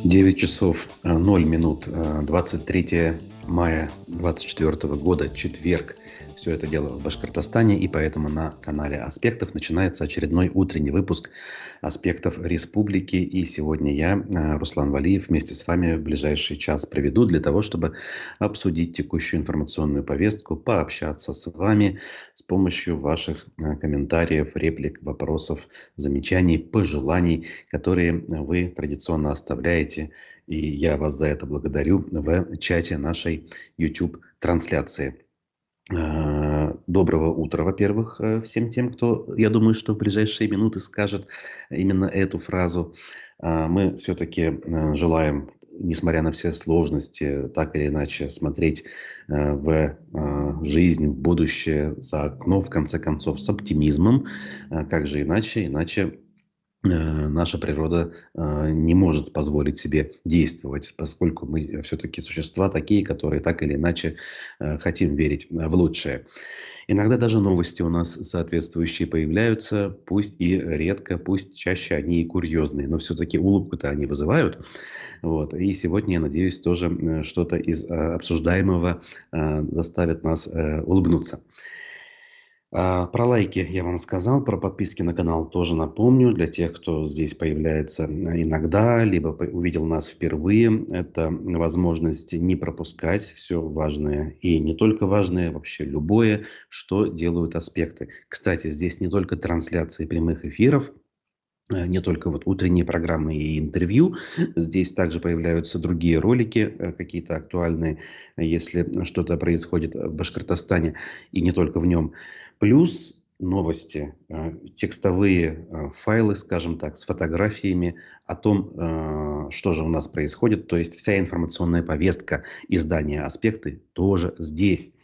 9 часов 0 минут, 23 мая 2024 года, четверг. Все это дело в Башкортостане, и поэтому на канале «Аспектов» начинается очередной утренний выпуск «Аспектов Республики». И сегодня я, Руслан Валиев, вместе с вами в ближайший час проведу для того, чтобы обсудить текущую информационную повестку, пообщаться с вами с помощью ваших комментариев, реплик, вопросов, замечаний, пожеланий, которые вы традиционно оставляете. И я вас за это благодарю в чате нашей YouTube-трансляции. Доброго утра, во-первых, всем тем, кто, я думаю, что в ближайшие минуты скажет именно эту фразу. Мы все-таки желаем, несмотря на все сложности, так или иначе смотреть в жизнь, в будущее, за окно, в конце концов, с оптимизмом. Как же иначе наша природа не может позволить себе действовать, поскольку мы все-таки существа такие, которые так или иначе хотим верить в лучшее. Иногда даже новости у нас соответствующие появляются, пусть и редко, пусть чаще они и курьезные, но все-таки улыбку-то они вызывают. Вот. И сегодня, я надеюсь, тоже что-то из обсуждаемого заставит нас улыбнуться. Про лайки я вам сказал, про подписки на канал тоже напомню. Для тех, кто здесь появляется иногда, либо увидел нас впервые, это возможность не пропускать все важное и не только важное, вообще любое, что делают аспекты. Кстати, здесь не только трансляции прямых эфиров, не только вот утренние программы и интервью. Здесь также появляются другие ролики, какие-то актуальные, если что-то происходит в Башкортостане и не только в нем. Плюс новости, текстовые файлы, скажем так, с фотографиями о том, что же у нас происходит. То есть вся информационная повестка издания «Аспекты» тоже здесь.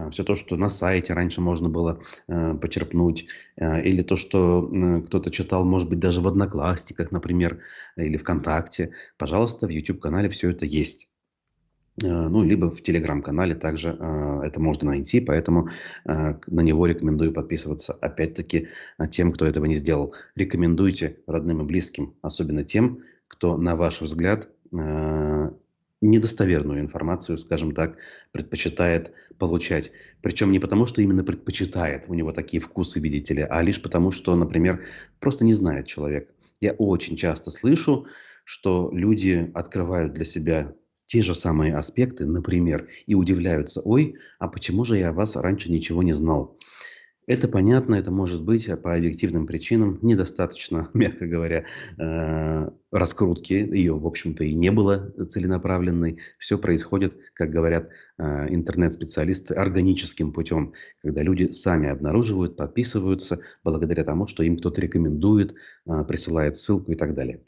Все то, что на сайте раньше можно было почерпнуть, или то, что кто-то читал, может быть, даже в Одноклассниках, например, или ВКонтакте, пожалуйста, в YouTube-канале все это есть. Ну, либо в Телеграм-канале также это можно найти, поэтому на него рекомендую подписываться. Опять-таки, тем, кто этого не сделал. Рекомендуйте родным и близким, особенно тем, кто, на ваш взгляд, недостоверную информацию, скажем так, предпочитает получать. Причем не потому, что именно предпочитает, у него такие вкусы, видите ли, а лишь потому, что, например, просто не знает человек. Я очень часто слышу, что люди открывают для себя те же самые аспекты, например, и удивляются: ой, а почему же я о вас раньше ничего не знал? Это понятно, это может быть по объективным причинам недостаточно, мягко говоря, раскрутки. Ее, в общем-то, и не было целенаправленной. Все происходит, как говорят интернет-специалисты, органическим путем, когда люди сами обнаруживают, подписываются благодаря тому, что им кто-то рекомендует, присылает ссылку и так далее.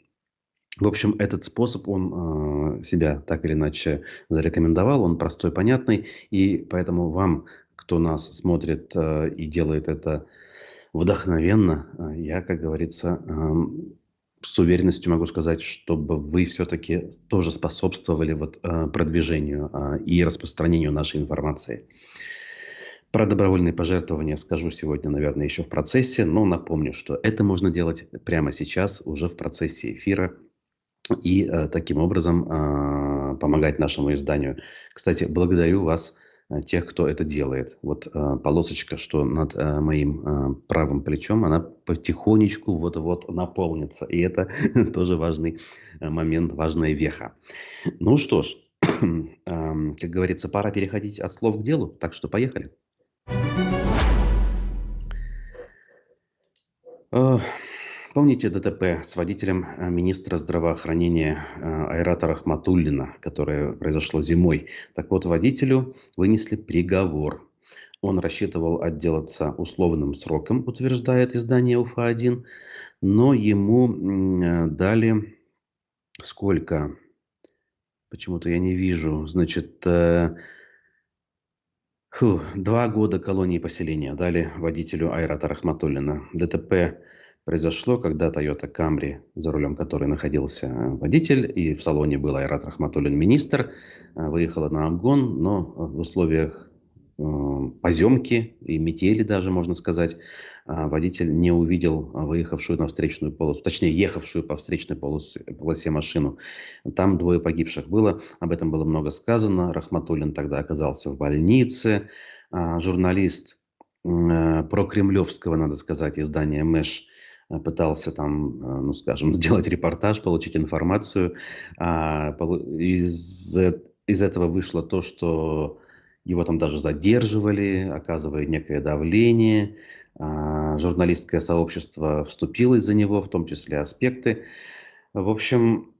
В общем, этот способ, он себя так или иначе зарекомендовал, он простой, понятный, и поэтому вам, кто нас смотрит и делает это вдохновенно, я, как говорится, с уверенностью могу сказать, чтобы вы все-таки тоже способствовали вот, продвижению и распространению нашей информации. Про добровольные пожертвования скажу сегодня, наверное, еще в процессе, но напомню, что это можно делать прямо сейчас, уже в процессе эфира, и таким образом помогать нашему изданию. Кстати, благодарю вас, тех, кто это делает. Вот полосочка, что над моим правым плечом, она потихонечку вот-вот наполнится. И это тоже важный момент, важная веха. Ну что ж, как говорится, пора переходить от слов к делу. Так что поехали. Помните ДТП с водителем министра здравоохранения Айрата Рахматуллина, которое произошло зимой? Так вот, водителю вынесли приговор. Он рассчитывал отделаться условным сроком, утверждает издание УФА-1, но ему дали сколько? Почему-то я не вижу. Значит, 2 года колонии поселения дали водителю Айрата Рахматуллина. ДТП произошло, когда Toyota Camry, за рулем которой находился водитель, и в салоне был Айрат Рахматуллин, министр, выехала на обгон, но в условиях поземки и метели даже, можно сказать. Водитель не увидел выехавшую на встречную полосу, точнее, ехавшую по встречной полосе машину. Там двое погибших было. Об этом было много сказано. Рахматуллин тогда оказался в больнице. Журналист прокремлевского, надо сказать, издания «Мэш» пытался там, ну, скажем, сделать репортаж, получить информацию. Из этого вышло то, что его там даже задерживали, оказывали некое давление. Журналистское сообщество вступилось за него, в том числе аспекты. В общем,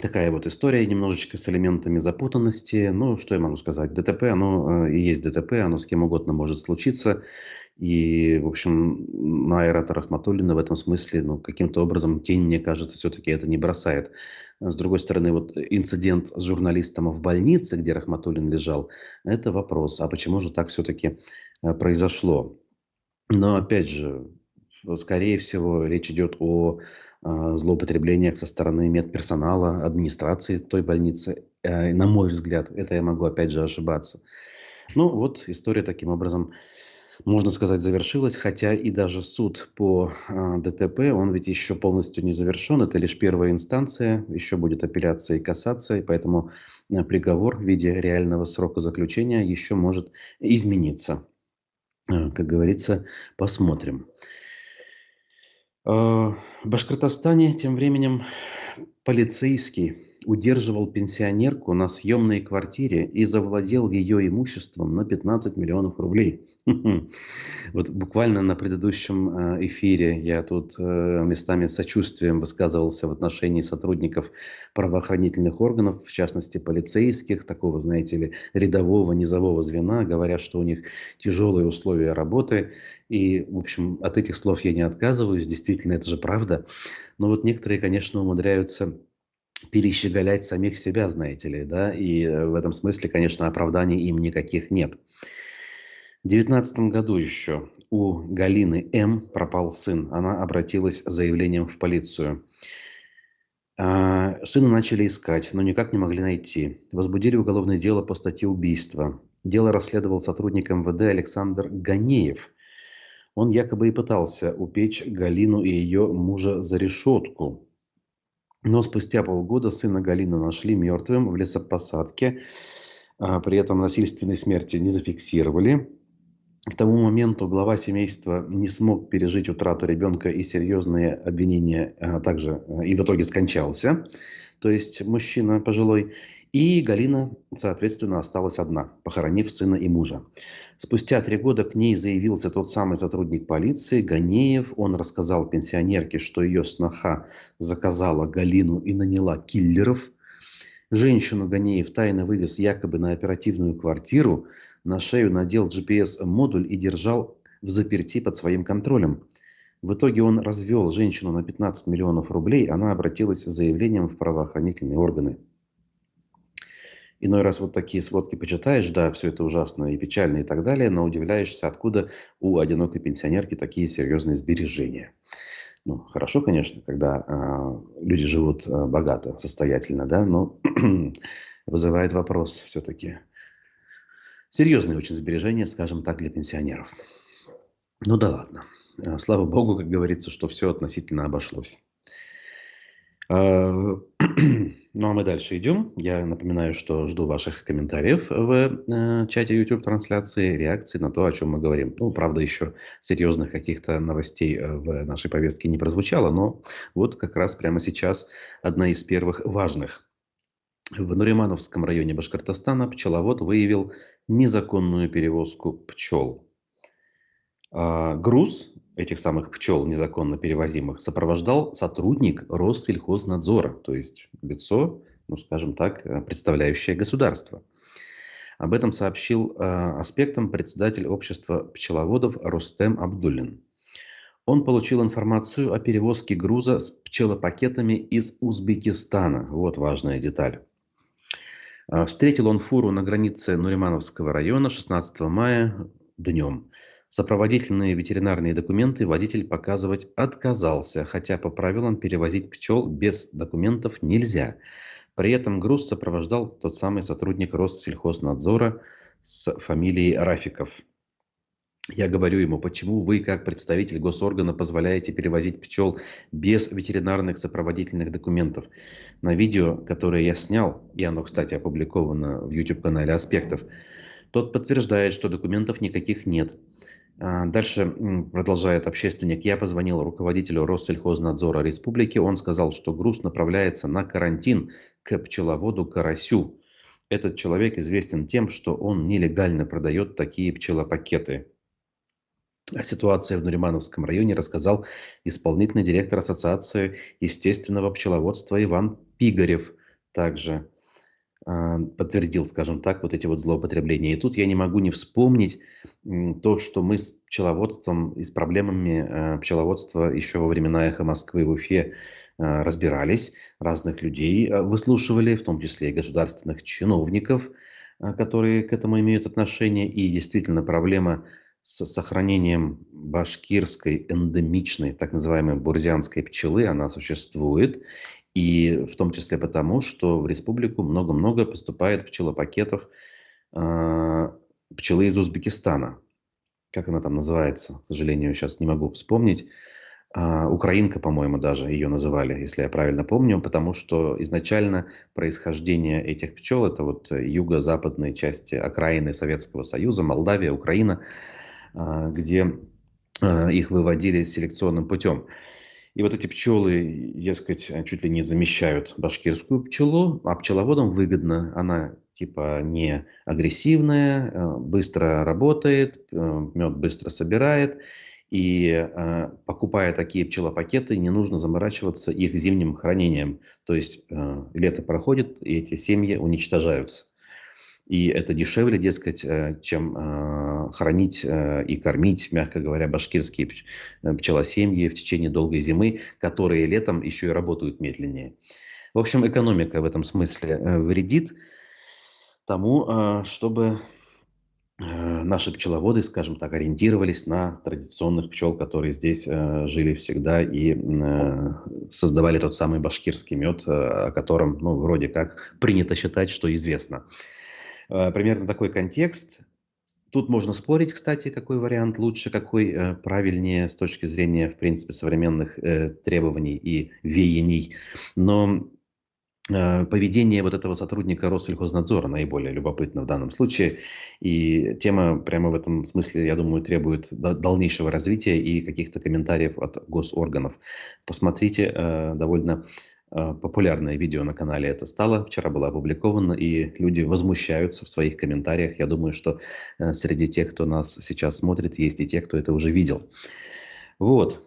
такая вот история, немножечко с элементами запутанности. Ну, что я могу сказать? ДТП, оно и есть ДТП, оно с кем угодно может случиться. И, в общем, на Айрата Рахматуллина в этом смысле, ну, каким-то образом тень, мне кажется, все-таки это не бросает. С другой стороны, вот инцидент с журналистом в больнице, где Рахматуллин лежал, это вопрос. А почему же так все-таки произошло? Но, опять же, скорее всего, речь идет о злоупотреблениях со стороны медперсонала, администрации той больницы. На мой взгляд, это я могу, опять же, ошибаться. Ну, вот история таким образом, можно сказать, завершилась, хотя и даже суд по ДТП, он ведь еще полностью не завершен, это лишь первая инстанция, еще будет апелляция и кассация, и поэтому приговор в виде реального срока заключения еще может измениться. Как говорится, посмотрим. В Башкортостане тем временем полицейский удерживал пенсионерку на съемной квартире и завладел ее имуществом на 15 миллионов рублей. Вот буквально на предыдущем эфире я тут местами сочувствием высказывался в отношении сотрудников правоохранительных органов, в частности полицейских, такого, знаете ли, рядового, низового звена, говоря, что у них тяжелые условия работы. И, в общем, от этих слов я не отказываюсь, действительно, это же правда. Но вот некоторые, конечно, умудряются перещеголять самих себя, знаете ли, да, и в этом смысле, конечно, оправданий им никаких нет. В 2019 году еще у Галины М. пропал сын. Она обратилась с заявлением в полицию. Сына начали искать, но никак не могли найти. Возбудили уголовное дело по статье убийства. Дело расследовал сотрудник МВД Александр Ганеев. Он якобы и пытался упечь Галину и ее мужа за решетку. Но спустя полгода сына Галины нашли мертвым в лесопосадке. При этом насильственной смерти не зафиксировали. К тому моменту глава семейства не смог пережить утрату ребенка и серьезные обвинения, также и в итоге скончался. То есть мужчина пожилой. И Галина, соответственно, осталась одна, похоронив сына и мужа. Спустя 3 года к ней заявился тот самый сотрудник полиции, Ганеев. Он рассказал пенсионерке, что ее сноха заказала Галину и наняла киллеров. Женщину Ганеев тайно вывез якобы на оперативную квартиру, на шею надел GPS-модуль и держал в заперти под своим контролем. В итоге он развел женщину на 15 миллионов рублей, она обратилась с заявлением в правоохранительные органы. Иной раз вот такие сводки почитаешь, да, все это ужасно и печально и так далее, но удивляешься, откуда у одинокой пенсионерки такие серьезные сбережения. Ну, хорошо, конечно, когда люди живут богато, состоятельно, да, но вызывает вопрос все-таки. Серьезные очень сбережения, скажем так, для пенсионеров. Ну да ладно. Слава богу, как говорится, что все относительно обошлось. Ну а мы дальше идем. Я напоминаю, что жду ваших комментариев в чате YouTube-трансляции, реакции на то, о чем мы говорим. Ну, правда, еще серьезных каких-то новостей в нашей повестке не прозвучало, но вот как раз прямо сейчас одна из первых важных. В Нуримановском районе Башкортостана пчеловод выявил незаконную перевозку пчел. Груз этих самых пчел, незаконно перевозимых, сопровождал сотрудник Россельхознадзора, то есть лицо, ну, скажем так, представляющее государство. Об этом сообщил аспектам председатель общества пчеловодов Рустем Абдуллин. Он получил информацию о перевозке груза с пчелопакетами из Узбекистана. Вот важная деталь. Встретил он фуру на границе Нуримановского района 16 мая днем. Сопроводительные ветеринарные документы водитель показывать отказался, хотя по правилам перевозить пчел без документов нельзя. При этом груз сопровождал тот самый сотрудник Россельхознадзора, с фамилией Рафиков. Я говорю ему, почему вы, как представитель госоргана, позволяете перевозить пчел без ветеринарных сопроводительных документов. На видео, которое я снял, и оно, кстати, опубликовано в YouTube-канале «Аспектов», тот подтверждает, что документов никаких нет. Дальше продолжает общественник. Я позвонил руководителю Россельхознадзора республики. Он сказал, что груз направляется на карантин к пчеловоду Карасю. Этот человек известен тем, что он нелегально продает такие пчелопакеты. О ситуации в Нуримановском районе рассказал исполнительный директор Ассоциации естественного пчеловодства Иван Пигарев. Также подтвердил, скажем так, вот эти вот злоупотребления. И тут я не могу не вспомнить то, что мы с пчеловодством и с проблемами пчеловодства еще во времена «Эхо Москвы» в Уфе разбирались, разных людей выслушивали, в том числе и государственных чиновников, которые к этому имеют отношение. И действительно проблема с сохранением башкирской эндемичной, так называемой бурзянской пчелы, она существует. И в том числе потому, что в республику много-много поступает пчелопакетов пчелы из Узбекистана. Как она там называется? К сожалению, сейчас не могу вспомнить. Украинка, по-моему, даже ее называли, если я правильно помню, потому что изначально происхождение этих пчел — это вот юго-западные части окраины Советского Союза, Молдавия, Украина, где их выводили селекционным путем. И вот эти пчелы, дескать, чуть ли не замещают башкирскую пчелу, а пчеловодам выгодно. Она типа не агрессивная, быстро работает, мед быстро собирает. И покупая такие пчелопакеты, не нужно заморачиваться их зимним хранением. То есть лето проходит, и эти семьи уничтожаются. И это дешевле, дескать, чем хранить и кормить, мягко говоря, башкирские пчелосемьи в течение долгой зимы, которые летом еще и работают медленнее. В общем, экономика в этом смысле вредит тому, чтобы наши пчеловоды, скажем так, ориентировались на традиционных пчел, которые здесь жили всегда и создавали тот самый башкирский мед, о котором, ну, вроде как принято считать, что известно. Примерно такой контекст. Тут можно спорить, кстати, какой вариант лучше, какой правильнее с точки зрения, в принципе, современных требований и веяний. Но поведение вот этого сотрудника Россельхознадзора наиболее любопытно в данном случае. И тема прямо в этом смысле, я думаю, требует дальнейшего развития и каких-то комментариев от госорганов. Посмотрите, довольно популярное видео на канале это стало. Вчера было опубликовано, и люди возмущаются в своих комментариях. Я думаю, что среди тех, кто нас сейчас смотрит, есть и те, кто это уже видел. Вот.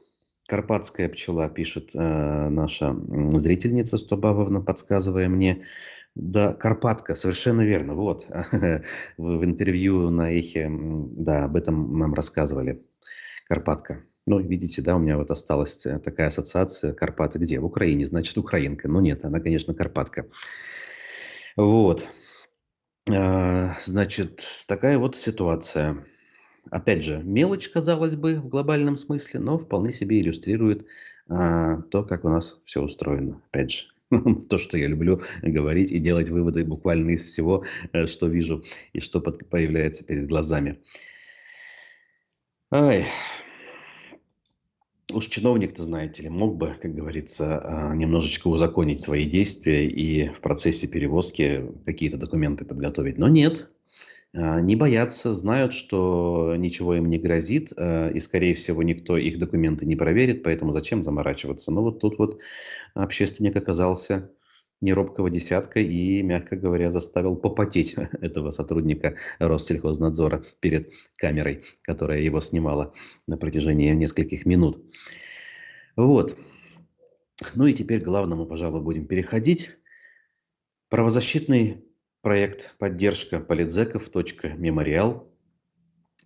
Карпатская пчела, пишет наша зрительница Стобавовна, подсказывая мне. Да, Карпатка, совершенно верно. Вот. В интервью на Эхе, да, об этом нам рассказывали. Карпатка. Ну, видите, да, у меня вот осталась такая ассоциация. Карпаты где? В Украине, значит, украинка. Но нет, она, конечно, Карпатка. Вот. Значит, такая вот ситуация. Опять же, мелочь, казалось бы, в глобальном смысле, но вполне себе иллюстрирует то, как у нас все устроено. Опять же, то, что я люблю говорить и делать выводы буквально из всего, что вижу и что появляется перед глазами. Ай. Уж чиновник-то, знаете ли, мог бы, как говорится, немножечко узаконить свои действия и в процессе перевозки какие-то документы подготовить. Но нет, не боятся, знают, что ничего им не грозит, и, скорее всего, никто их документы не проверит, поэтому зачем заморачиваться? Но вот тут вот общественник оказался неробкого десятка и, мягко говоря, заставил попотеть этого сотрудника Россельхознадзора перед камерой, которая его снимала на протяжении нескольких минут. Вот. Ну и теперь к главному, пожалуй, будем переходить. Правозащитный проект «Поддержка политзеков. Мемориал»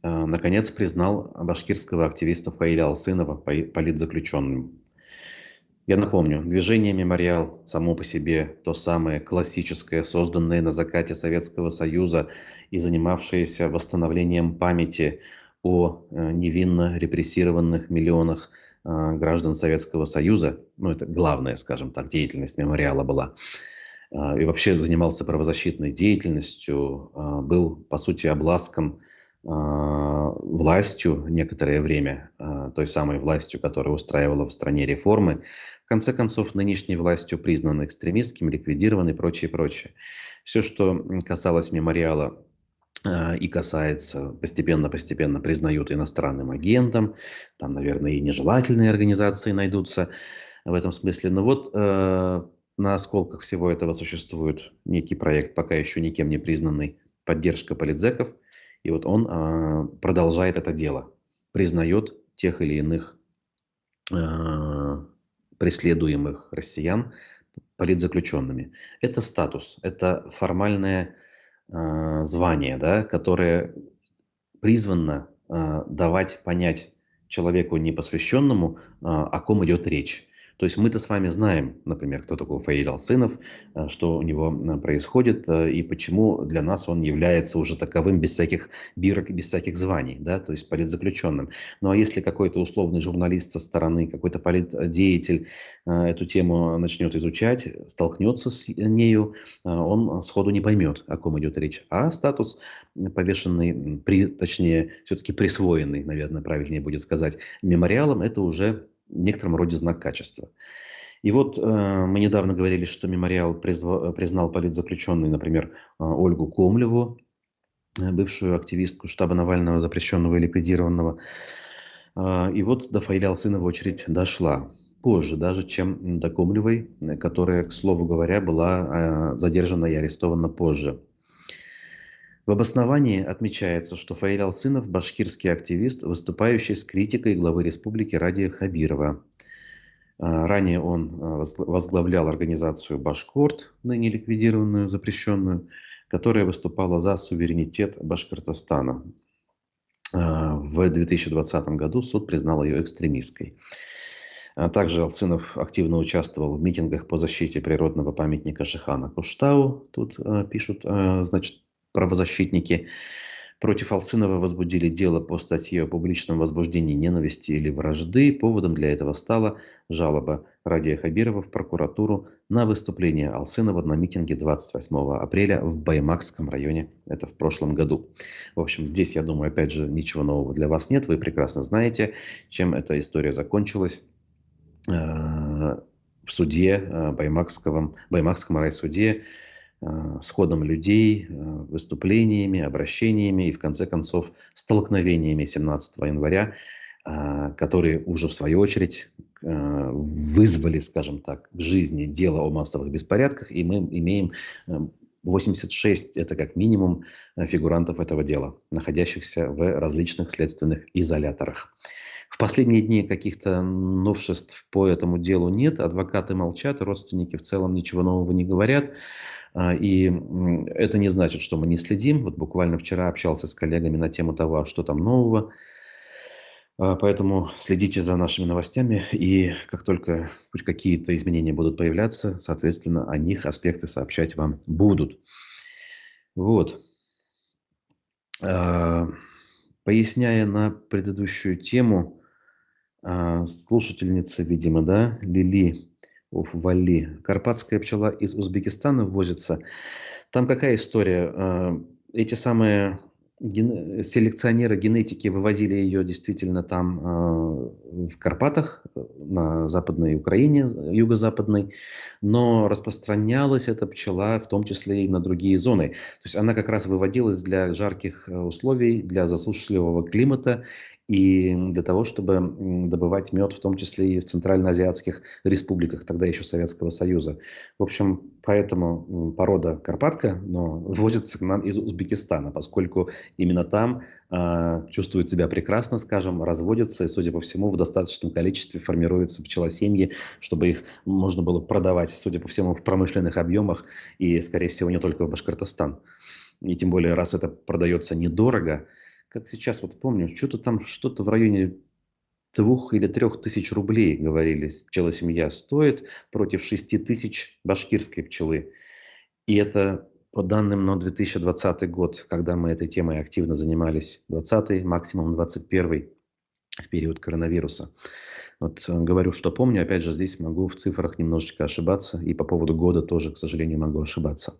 наконец признал башкирского активиста Фаиля Алсынова политзаключенным. Я напомню, движение «Мемориал» само по себе то самое классическое, созданное на закате Советского Союза и занимавшееся восстановлением памяти о невинно репрессированных миллионах граждан Советского Союза. Ну, это главная, скажем так, деятельность «Мемориала» была. и вообще занимался правозащитной деятельностью, был, по сути, обласкан властью некоторое время, той самой властью, которая устраивала в стране реформы. В конце концов, нынешней властью признан экстремистским, ликвидирован и прочее, прочее. Все, что касалось мемориала и касается, постепенно признают иностранным агентом, там, наверное, и нежелательные организации найдутся в этом смысле. Но вот на осколках всего этого существует некий проект, пока еще никем не признанный, «Поддержка политзеков». И вот он продолжает это дело, признает тех или иных преследуемых россиян политзаключенными. Это статус, это формальное звание, да, которое призвано давать понять человеку непосвященному, о ком идет речь. То есть мы-то с вами знаем, например, кто такой Фаиль Алсынов, что у него происходит и почему для нас он является уже таковым без всяких бирок и без всяких званий, да, то есть политзаключенным. Ну а если какой-то условный журналист со стороны, какой-то политдеятель эту тему начнет изучать, столкнется с нею, он сходу не поймет, о ком идет речь. А статус повешенный, точнее, все-таки присвоенный, наверное, правильнее будет сказать, мемориалом, это уже в некотором роде знак качества. И вот мы недавно говорили, что мемориал признал политзаключенный, например, Ольгу Комлеву, бывшую активистку штаба Навального, запрещенного и ликвидированного. И вот до Фаиля Алсынова очередь дошла. Позже даже, чем до Комлевой, которая, к слову говоря, была задержана и арестована позже. В обосновании отмечается, что Фаиль Алсынов – башкирский активист, выступающий с критикой главы республики Радия Хабирова. Ранее он возглавлял организацию «Башкорт», ныне ликвидированную, запрещенную, которая выступала за суверенитет Башкортостана. В 2020 году суд признал ее экстремистской. Также Алсынов активно участвовал в митингах по защите природного памятника Шихана Куштау. Тут пишут, значит, правозащитники. Против Алсынова возбудили дело по статье о публичном возбуждении ненависти или вражды. Поводом для этого стала жалоба Радия Хабирова в прокуратуру на выступление Алсынова на митинге 28 апреля в Баймакском районе. Это в прошлом году. В общем, здесь, я думаю, опять же, ничего нового для вас нет. Вы прекрасно знаете, чем эта история закончилась в суде, Баймакском райсуде, с ходом людей, выступлениями, обращениями и, в конце концов, столкновениями 17 января, которые уже, в свою очередь, вызвали, скажем так, к жизни дело о массовых беспорядках, и мы имеем 86, это как минимум, фигурантов этого дела, находящихся в различных следственных изоляторах. В последние дни каких-то новшеств по этому делу нет, адвокаты молчат, родственники в целом ничего нового не говорят. И это не значит, что мы не следим. Вот буквально вчера общался с коллегами на тему того, что там нового. Поэтому следите за нашими новостями, и как только хоть какие-то изменения будут появляться, соответственно, о них аспекты сообщать вам будут. Вот. Поясняя на предыдущую тему, слушательница, видимо, да, Лили Вали, карпатская пчела из Узбекистана ввозится. Там какая история? Эти самые селекционеры генетики вывозили ее действительно там в Карпатах, на Западной Украине, юго-западной, но распространялась эта пчела в том числе и на другие зоны. То есть она как раз выводилась для жарких условий, для засушливого климата и для того, чтобы добывать мед, в том числе и в центральноазиатских республиках, тогда еще Советского Союза. В общем, поэтому порода карпатка, но ввозится к нам из Узбекистана, поскольку именно там чувствуют себя прекрасно, скажем, разводятся, и, судя по всему, в достаточном количестве формируются пчелосемьи, чтобы их можно было продавать, судя по всему, в промышленных объемах, и, скорее всего, не только в Башкортостан. И тем более, раз это продается недорого, как сейчас вот помню, что-то в районе 2 или 3 тысяч рублей, говорили, пчелосемья стоит против 6 тысяч башкирской пчелы. И это по данным на 2020 год, когда мы этой темой активно занимались, 2020, максимум 2021, в период коронавируса. Вот говорю, что помню, опять же, здесь могу в цифрах немножечко ошибаться, и по поводу года тоже, к сожалению, могу ошибаться.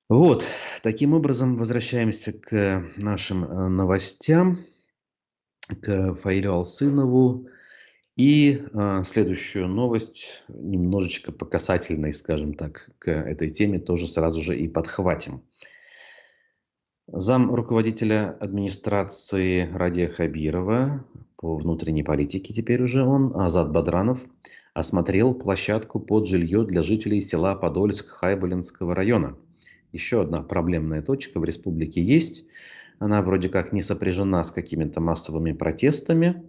Вот, таким образом, возвращаемся к нашим новостям, к Фаилю Алсынову. И следующую новость, немножечко по касательной, скажем так, к этой теме, тоже сразу же и подхватим. Зам руководителя администрации Радия Хабирова по внутренней политике теперь уже он, Азат Бадранов, осмотрел площадку под жилье для жителей села Подольск Хайбулинского района. Еще одна проблемная точка в республике есть. Она вроде как не сопряжена с какими-то массовыми протестами,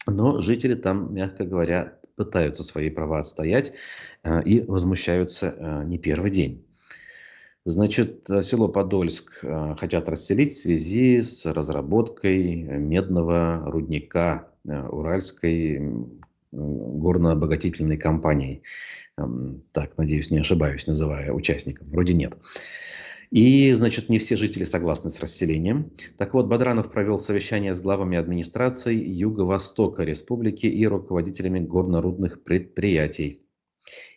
но жители там, мягко говоря, пытаются свои права отстоять и возмущаются не первый день. Значит, село Подольск хотят расселить в связи с разработкой медного рудника Уральской горно-обогатительной компанией. Так, надеюсь, не ошибаюсь, называя участников. Вроде нет. И, значит, не все жители согласны с расселением. Так вот, Бадранов провел совещание с главами администраций Юго-Востока Республики и руководителями горнорудных предприятий.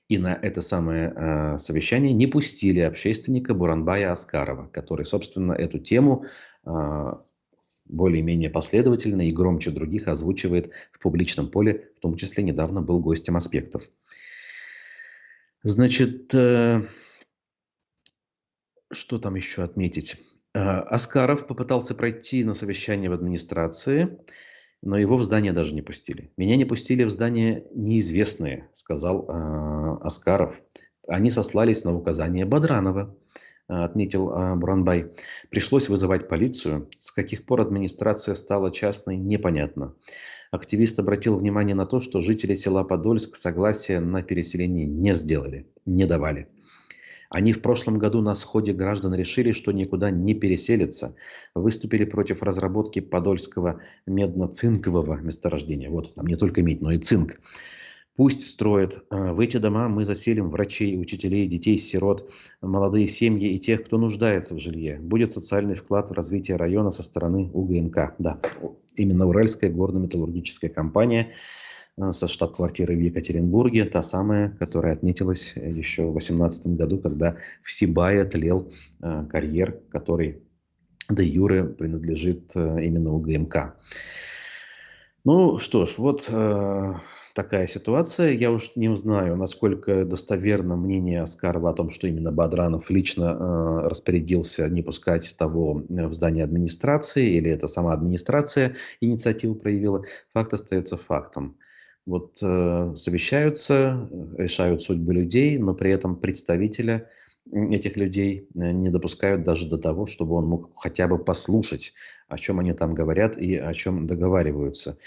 И на это самое совещание не пустили общественника Буранбая Аскарова, который, собственно, эту тему более-менее последовательно и громче других озвучивает в публичном поле, в том числе недавно был гостем «Аспектов». Значит, что там еще отметить? Аскаров попытался пройти на совещание в администрации, но его в здание даже не пустили. Меня не пустили в здание неизвестные, сказал Аскаров. Они сослались на указание Бадранова, отметил Буранбай. Пришлось вызывать полицию. С каких пор администрация стала частной, непонятно. Активист обратил внимание на то, что жители села Подольск согласия на переселение не сделали, не давали. Они в прошлом году на сходе граждан решили, что никуда не переселятся. Выступили против разработки подольского медно-цинкового месторождения. Вот там не только медь, но и цинк. Пусть строят. В эти дома мы заселим врачей, учителей, детей-сирот, молодые семьи и тех, кто нуждается в жилье. Будет социальный вклад в развитие района со стороны УГМК. Да, именно Уральская горно-металлургическая компания со штаб-квартирой в Екатеринбурге, та самая, которая отметилась еще в 2018 году, когда в Сибае тлел карьер, который де юре принадлежит именно УГМК. Ну что ж, вот такая ситуация. Я уж не знаю, насколько достоверно мнение Аскарова о том, что именно Бадранов лично распорядился не пускать того в здание администрации, или это сама администрация инициативу проявила. Факт остается фактом. Вот совещаются, решают судьбы людей, но при этом представителя этих людей не допускают даже до того, чтобы он мог хотя бы послушать, о чем они там говорят и о чем договариваются.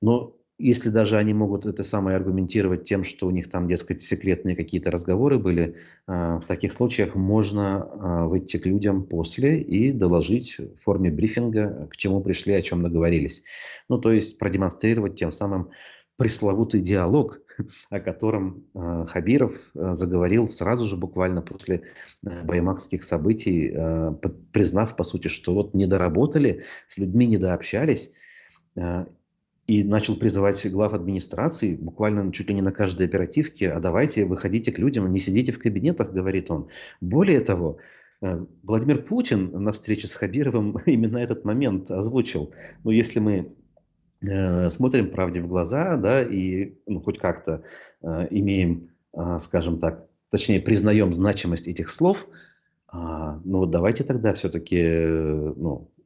Но если даже они могут это самое аргументировать тем, что у них там, дескать, секретные какие-то разговоры были, в таких случаях можно выйти к людям после и доложить в форме брифинга, к чему пришли, о чем договорились. Ну, то есть продемонстрировать тем самым пресловутый диалог, о котором Хабиров заговорил сразу же, буквально после баймакских событий, признав, по сути, что вот не доработали, с людьми не дообщались, и начал призывать глав администрации, буквально чуть ли не на каждой оперативке: а давайте выходите к людям, не сидите в кабинетах, говорит он. Более того, Владимир Путин на встрече с Хабировым именно этот момент озвучил. Ну, если мы смотрим правде в глаза, да, и хоть как-то имеем, скажем так, точнее, признаем значимость этих слов, ну вот давайте тогда все-таки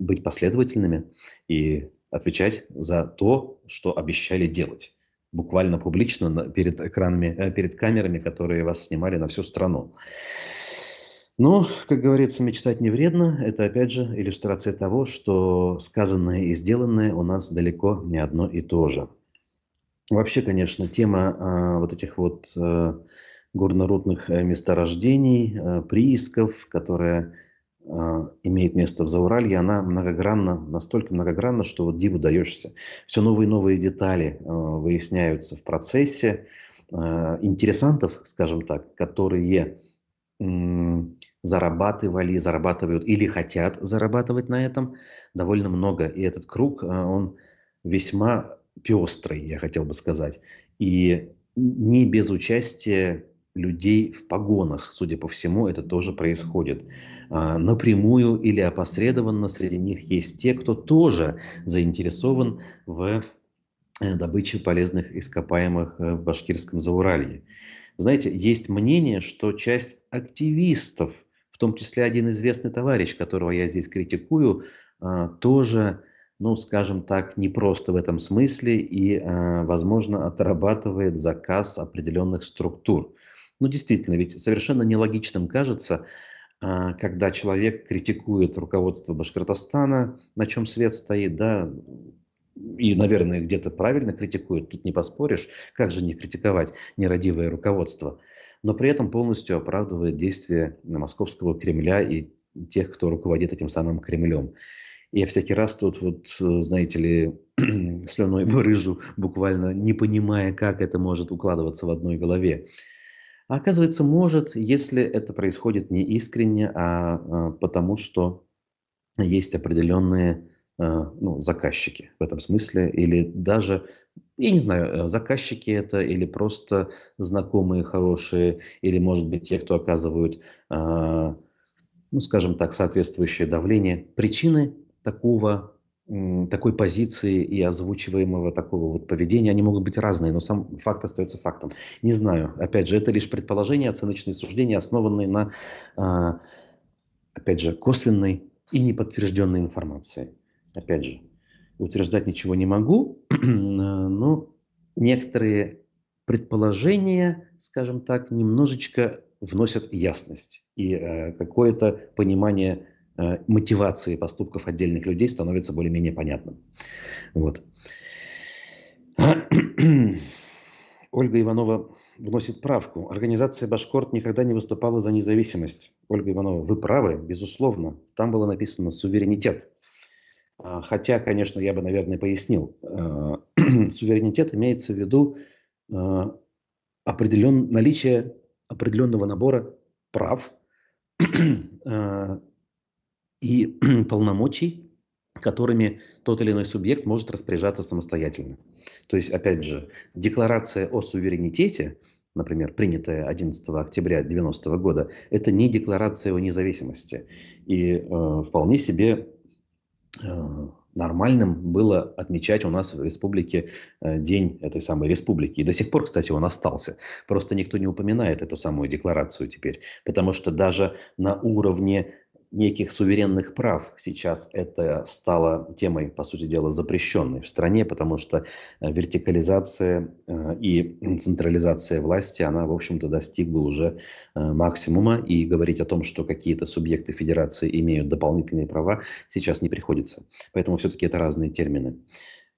быть последовательными и отвечать за то, что обещали делать. Буквально публично перед экранами, перед камерами, которые вас снимали на всю страну. Но, как говорится, мечтать не вредно. Это, опять же, иллюстрация того, что сказанное и сделанное у нас далеко не одно и то же. Вообще, конечно, тема вот этих вот горнорудных месторождений, приисков, которая имеет место в Зауралье, она многогранна, настолько многогранна, что вот диву даешься. Все новые и новые детали выясняются в процессе. Интересантов, скажем так, которые зарабатывают или хотят зарабатывать на этом, довольно много. И этот круг, он весьма пестрой, я хотел бы сказать. И не без участия людей в погонах, судя по всему, это тоже происходит. Напрямую или опосредованно среди них есть те, кто тоже заинтересован в добыче полезных ископаемых в Башкирском Зауралье. Знаете, есть мнение, что часть активистов, в том числе один известный товарищ, которого я здесь критикую, тоже, ну, скажем так, не просто в этом смысле и, возможно, отрабатывает заказ определенных структур. Ну, действительно, ведь совершенно нелогичным кажется, когда человек критикует руководство Башкортостана, на чем свет стоит, да, и, наверное, где-то правильно критикует, тут не поспоришь, как же не критиковать нерадивое руководство, но при этом полностью оправдывает действия московского Кремля и тех, кто руководит этим самым Кремлем. И я всякий раз тут, вот, знаете ли, слюной брыжу, буквально не понимая, как это может укладываться в одной голове. А оказывается, может, если это происходит не искренне, а потому что есть определенные ну, заказчики в этом смысле, или даже, я не знаю, заказчики это, или просто знакомые хорошие, или, может быть, те, кто оказывают, ну, скажем так, соответствующее давление. Причины такой позиции и озвучиваемого такого вот поведения, они могут быть разные, но сам факт остается фактом. Не знаю, опять же, это лишь предположения, оценочные суждения, основанные на, опять же, косвенной и неподтвержденной информации. Опять же, утверждать ничего не могу, но некоторые предположения, скажем так, немножечко вносят ясность. И какое-то понимание мотивации поступков отдельных людей становится более-менее понятным. Вот. Ольга Иванова вносит правку. Организация «Башкорт» никогда не выступала за независимость. Ольга Иванова, вы правы, безусловно. Там было написано «суверенитет». Хотя, конечно, я бы, наверное, пояснил. Суверенитет имеется в виду наличие определенного набора прав и полномочий, которыми тот или иной субъект может распоряжаться самостоятельно. То есть, опять же, декларация о суверенитете, например, принятая 11 октября 1990 года, это не декларация о независимости. И вполне себе нормальным было отмечать у нас в республике день этой самой республики. И до сих пор, кстати, он остался. Просто никто не упоминает эту самую декларацию теперь. Потому что даже на уровне неких суверенных прав сейчас это стало темой, по сути дела, запрещенной в стране, потому что вертикализация и централизация власти, она, в общем-то, достигла уже максимума, и говорить о том, что какие-то субъекты федерации имеют дополнительные права, сейчас не приходится. Поэтому все-таки это разные термины.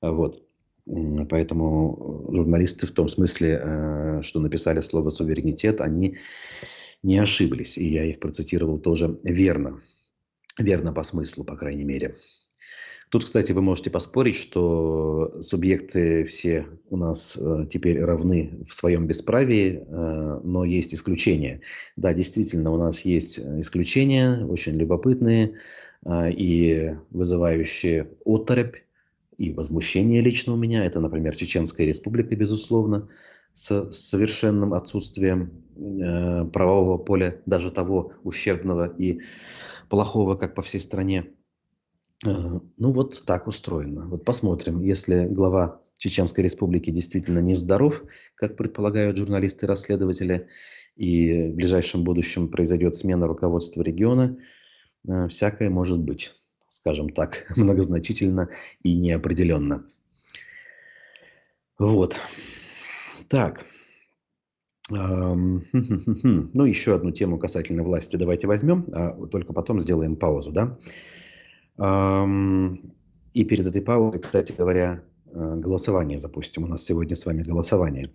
Вот. Поэтому журналисты в том смысле, что написали слово «суверенитет», они не ошиблись. И я их процитировал тоже верно. Верно по смыслу, по крайней мере. Тут, кстати, вы можете поспорить, что субъекты все у нас теперь равны в своем бесправии, но есть исключения. Да, действительно, у нас есть исключения, очень любопытные и вызывающие оторопь и возмущение лично у меня. Это, например, Чеченская Республика, безусловно, с совершенным отсутствием правового поля, даже того ущербного и плохого, как по всей стране. Ну, вот так устроено. Вот посмотрим, если глава Чеченской Республики действительно нездоров, как предполагают журналисты-расследователи, и в ближайшем будущем произойдет смена руководства региона, всякое может быть, скажем так, многозначительно и неопределенно. Вот. Так. Ну, еще одну тему касательно власти давайте возьмем, а только потом сделаем паузу, да? И перед этой паузой, кстати говоря, голосование запустим. У нас сегодня с вами голосование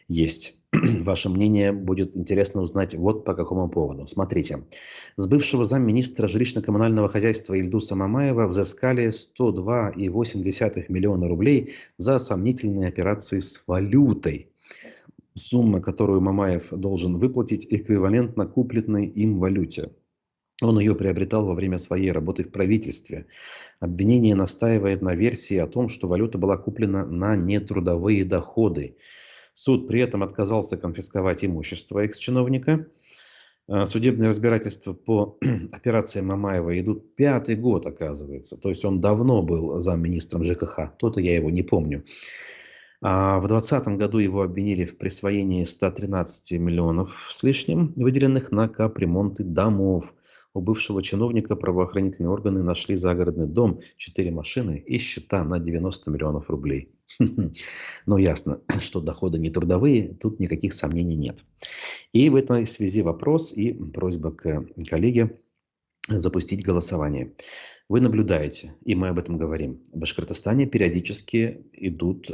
есть. Ваше мнение будет интересно узнать вот по какому поводу. Смотрите. С бывшего замминистра жилищно-коммунального хозяйства Ильдуса Мамаева взыскали 102,8 миллиона рублей за сомнительные операции с валютой. Сумма, которую Мамаев должен выплатить, эквивалентна купленной им валюте. Он ее приобретал во время своей работы в правительстве. Обвинение настаивает на версии о том, что валюта была куплена на нетрудовые доходы. Суд при этом отказался конфисковать имущество экс-чиновника. Судебные разбирательства по операции Мамаева идут пятый год, оказывается. То есть он давно был замминистром ЖКХ. То-то я его не помню. А в 2020 году его обвинили в присвоении 113 миллионов с лишним, выделенных на капремонты домов. У бывшего чиновника правоохранительные органы нашли загородный дом, 4 машины и счета на 90 миллионов рублей. Ну, ясно, что доходы не трудовые, тут никаких сомнений нет. И в этой связи вопрос и просьба к коллеге запустить голосование. Вы наблюдаете, и мы об этом говорим. В Башкортостане периодически идут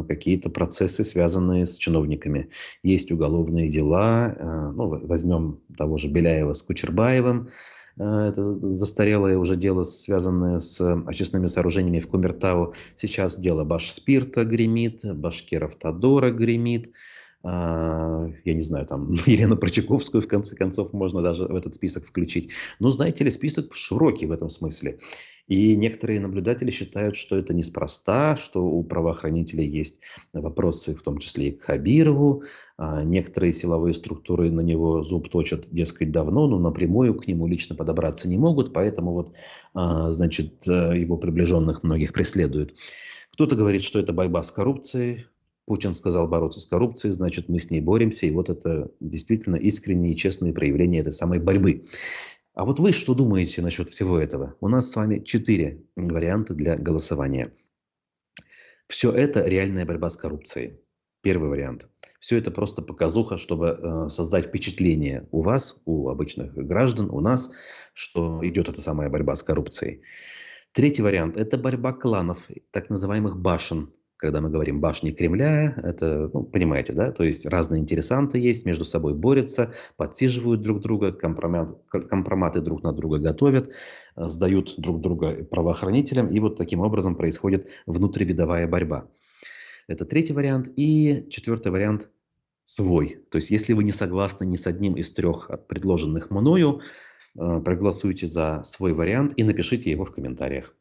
какие-то процессы, связанные с чиновниками. Есть уголовные дела. Возьмем того же Беляева с Кучербаевым. Это застарелое уже дело, связанное с очистными сооружениями в Кумертау. Сейчас дело Башспирта гремит, Башкиравтодора гремит. Я не знаю, там Елену Прочаковскую, в конце концов, можно даже в этот список включить. Но, знаете ли, список широкий в этом смысле. И некоторые наблюдатели считают, что это неспроста, что у правоохранителей есть вопросы, в том числе и к Хабирову. Некоторые силовые структуры на него зуб точат, дескать, давно, но напрямую к нему лично подобраться не могут, поэтому его приближенных многих преследуют. Кто-то говорит, что это борьба с коррупцией. Путин сказал бороться с коррупцией, значит, мы с ней боремся. И вот это действительно искренние и честные проявления этой самой борьбы. А вот вы что думаете насчет всего этого? У нас с вами 4 варианта для голосования. Все это реальная борьба с коррупцией. Первый вариант. Все это просто показуха, чтобы создать впечатление у вас, у обычных граждан, у нас, что идет эта самая борьба с коррупцией. Третий вариант – это борьба кланов, так называемых башен. Когда мы говорим башни Кремля, это, понимаете, да, то есть разные интересанты есть, между собой борются, подсиживают друг друга, компроматы друг на друга готовят, сдают друг друга правоохранителям, и вот таким образом происходит внутривидовая борьба. Это третий вариант. И четвертый вариант – свой. То есть, если вы не согласны ни с одним из 3 предложенных мною, проголосуйте за свой вариант и напишите его в комментариях.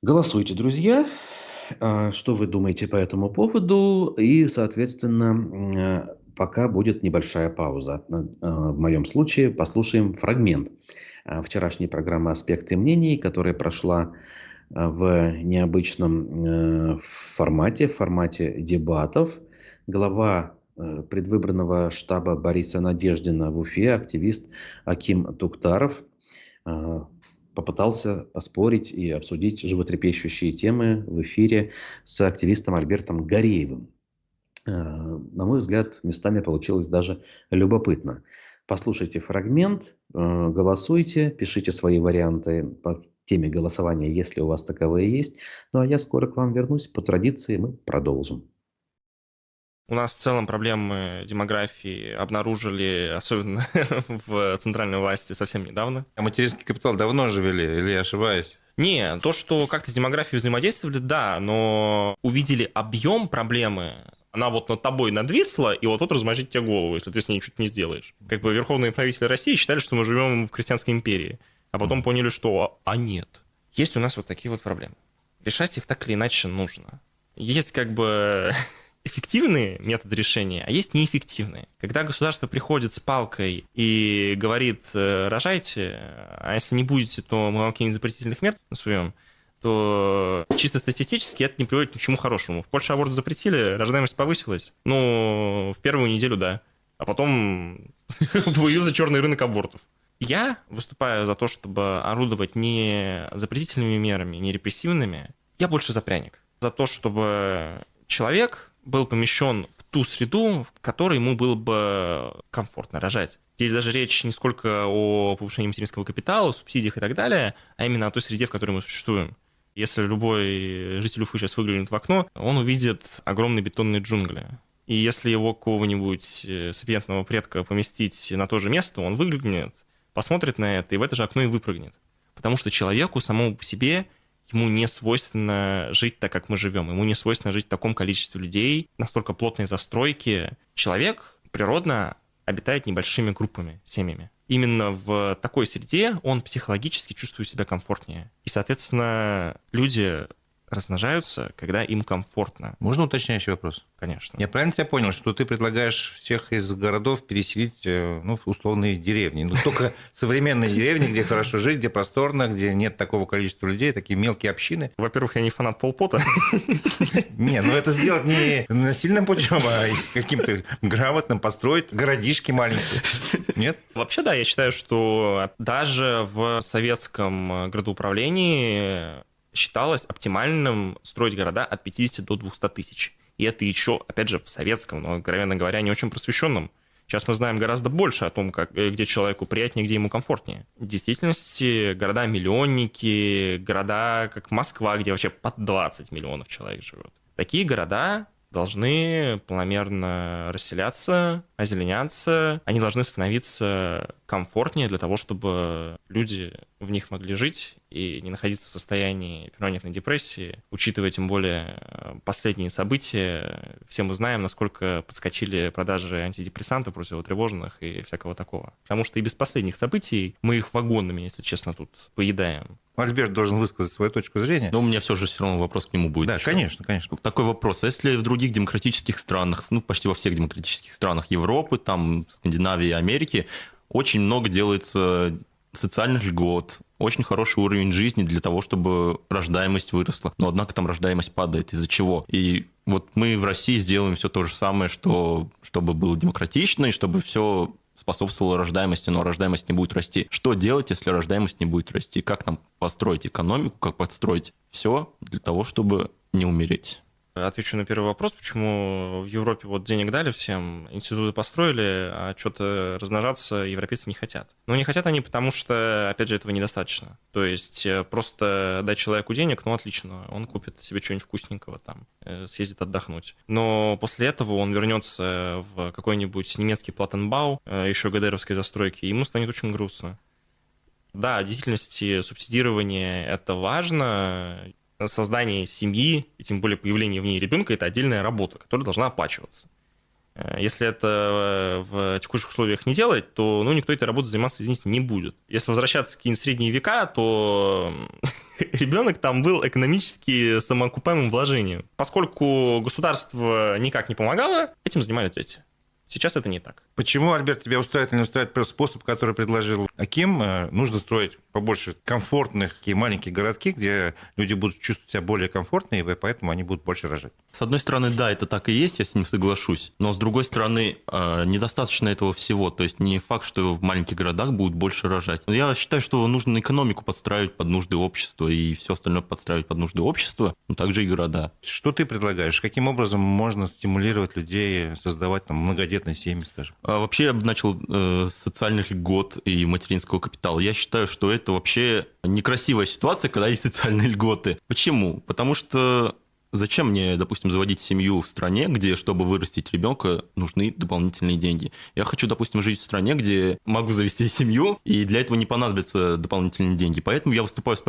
Голосуйте, друзья. Что вы думаете по этому поводу? И, соответственно, пока будет небольшая пауза. В моем случае послушаем фрагмент вчерашней программы «Аспекты мнений», которая прошла в необычном формате, в формате дебатов. Глава предвыборного штаба Бориса Надеждина в Уфе, активист Аким Туктаров, попытался поспорить и обсудить животрепещущие темы в эфире с активистом Альбертом Гореевым. На мой взгляд, местами получилось даже любопытно. Послушайте фрагмент, голосуйте, пишите свои варианты по теме голосования, если у вас таковые есть. Ну а я скоро к вам вернусь. По традиции мы продолжим. У нас в целом проблемы демографии обнаружили, особенно в центральной власти, совсем недавно. А материнский капитал давно же ввели, или я ошибаюсь? Не, то, что как-то с демографией взаимодействовали, да, но увидели объем проблемы, она вот над тобой надвисла, и вот размажет тебе голову, если ты с ней что-то не сделаешь. Как бы верховные правители России считали, что мы живем в крестьянской империи, а потом поняли, что нет. Есть у нас вот такие вот проблемы. Решать их так или иначе нужно. Есть как бы эффективные методы решения, а есть неэффективные. Когда государство приходит с палкой и говорит: рожайте, а если не будете, то мы вам каких-нибудь запретительных мер насуем, то чисто статистически это не приводит ни к чему хорошему. В Польше аборт запретили, рождаемость повысилась. В первую неделю, да. А потом появился черный рынок абортов. Я выступаю за то, чтобы орудовать не запретительными мерами, не репрессивными. Я больше за пряник. За то, чтобы человек был помещен в ту среду, в которой ему было бы комфортно рожать. Здесь даже речь не сколько о повышении материнского капитала, субсидиях и так далее, а именно о той среде, в которой мы существуем. Если любой житель Уфы сейчас выглянет в окно, он увидит огромные бетонные джунгли. И если его какого-нибудь сапиентного предка поместить на то же место, он выглянет, посмотрит на это и в это же окно и выпрыгнет. Потому что человеку самому по себе ему не свойственно жить так, как мы живем. Ему не свойственно жить в таком количестве людей, настолько плотной застройки. Человек природно обитает небольшими группами, семьями. Именно в такой среде он психологически чувствует себя комфортнее. И, соответственно, люди размножаются, когда им комфортно. Можно уточняющий вопрос? Конечно. Я правильно тебя понял, что ты предлагаешь всех из городов переселить в условные деревни? Но только современные деревни, где хорошо жить, где просторно, где нет такого количества людей, такие мелкие общины. Во-первых, я не фанат Пол Пота. Не, ну это сделать не насильным путем, а каким-то грамотным построить городишки маленькие. Нет? Вообще, да, я считаю, что даже в советском градоуправлении считалось оптимальным строить города от 50 до 200 тысяч. И это еще, опять же, в советском, но, откровенно говоря, не очень просвещенном. Сейчас мы знаем гораздо больше о том, где человеку приятнее, где ему комфортнее. В действительности города-миллионники, города как Москва, где вообще под 20 миллионов человек живет. Такие города должны планомерно расселяться, озеленяться, они должны становиться комфортнее для того, чтобы люди в них могли жить и не находиться в состоянии перманентной депрессии. Учитывая тем более последние события, все мы знаем, насколько подскочили продажи антидепрессантов, противотревожных и всякого такого. Потому что и без последних событий мы их вагонами, если честно, тут поедаем. Альберт должен высказать свою точку зрения. Но у меня все равно вопрос к нему будет. Да, еще. конечно, конечно. Такой вопрос. А если в других демократических странах, почти во всех демократических странах Европы, там, Скандинавии, Америки, очень много делается социальных льгот, очень хороший уровень жизни для того, чтобы рождаемость выросла. Но, однако, там рождаемость падает. Из-за чего? И вот мы в России сделаем все то же самое, чтобы было демократично, и чтобы все способствовало рождаемости, но рождаемость не будет расти. Что делать, если рождаемость не будет расти? Как нам построить экономику, как подстроить все для того, чтобы не умереть? Отвечу на первый вопрос, почему в Европе вот денег дали всем, институты построили, а что-то размножаться европейцы не хотят. Но не хотят они, потому что, опять же, этого недостаточно. То есть просто дать человеку денег, отлично, он купит себе что-нибудь вкусненького там, съездит отдохнуть. Но после этого он вернется в какой-нибудь немецкий Платтенбау, еще ГДРовской застройки, и ему станет очень грустно. Да, в действительности субсидирование – это важно. Создание семьи, и тем более появление в ней ребенка, это отдельная работа, которая должна оплачиваться. Если это в текущих условиях не делать, то никто этой работой заниматься, извините, не будет. Если возвращаться к какие-нибудь средние века, то ребенок там был экономически самоокупаемым вложением. Поскольку государство никак не помогало, этим занимались дети. Сейчас это не так. Почему, Альберт, тебя устраивает или не устраивает способ, который предложил Аким? Нужно строить побольше комфортных и маленьких городки, где люди будут чувствовать себя более комфортно, и поэтому они будут больше рожать. С одной стороны, да, это так и есть, я с ним соглашусь. Но с другой стороны, недостаточно этого всего. То есть не факт, что в маленьких городах будут больше рожать. Я считаю, что нужно экономику подстраивать под нужды общества и все остальное подстраивать под нужды общества, но также и города. Что ты предлагаешь? Каким образом можно стимулировать людей создавать там многодетные семьи, скажем? Вообще я бы начал с социальных льгот и материнского капитала. Я считаю, что это вообще некрасивая ситуация, когда есть социальные льготы. Почему? Потому что зачем мне, допустим, заводить семью в стране, где, чтобы вырастить ребенка, нужны дополнительные деньги? Я хочу, допустим, жить в стране, где могу завести семью, и для этого не понадобятся дополнительные деньги. Поэтому я выступаю с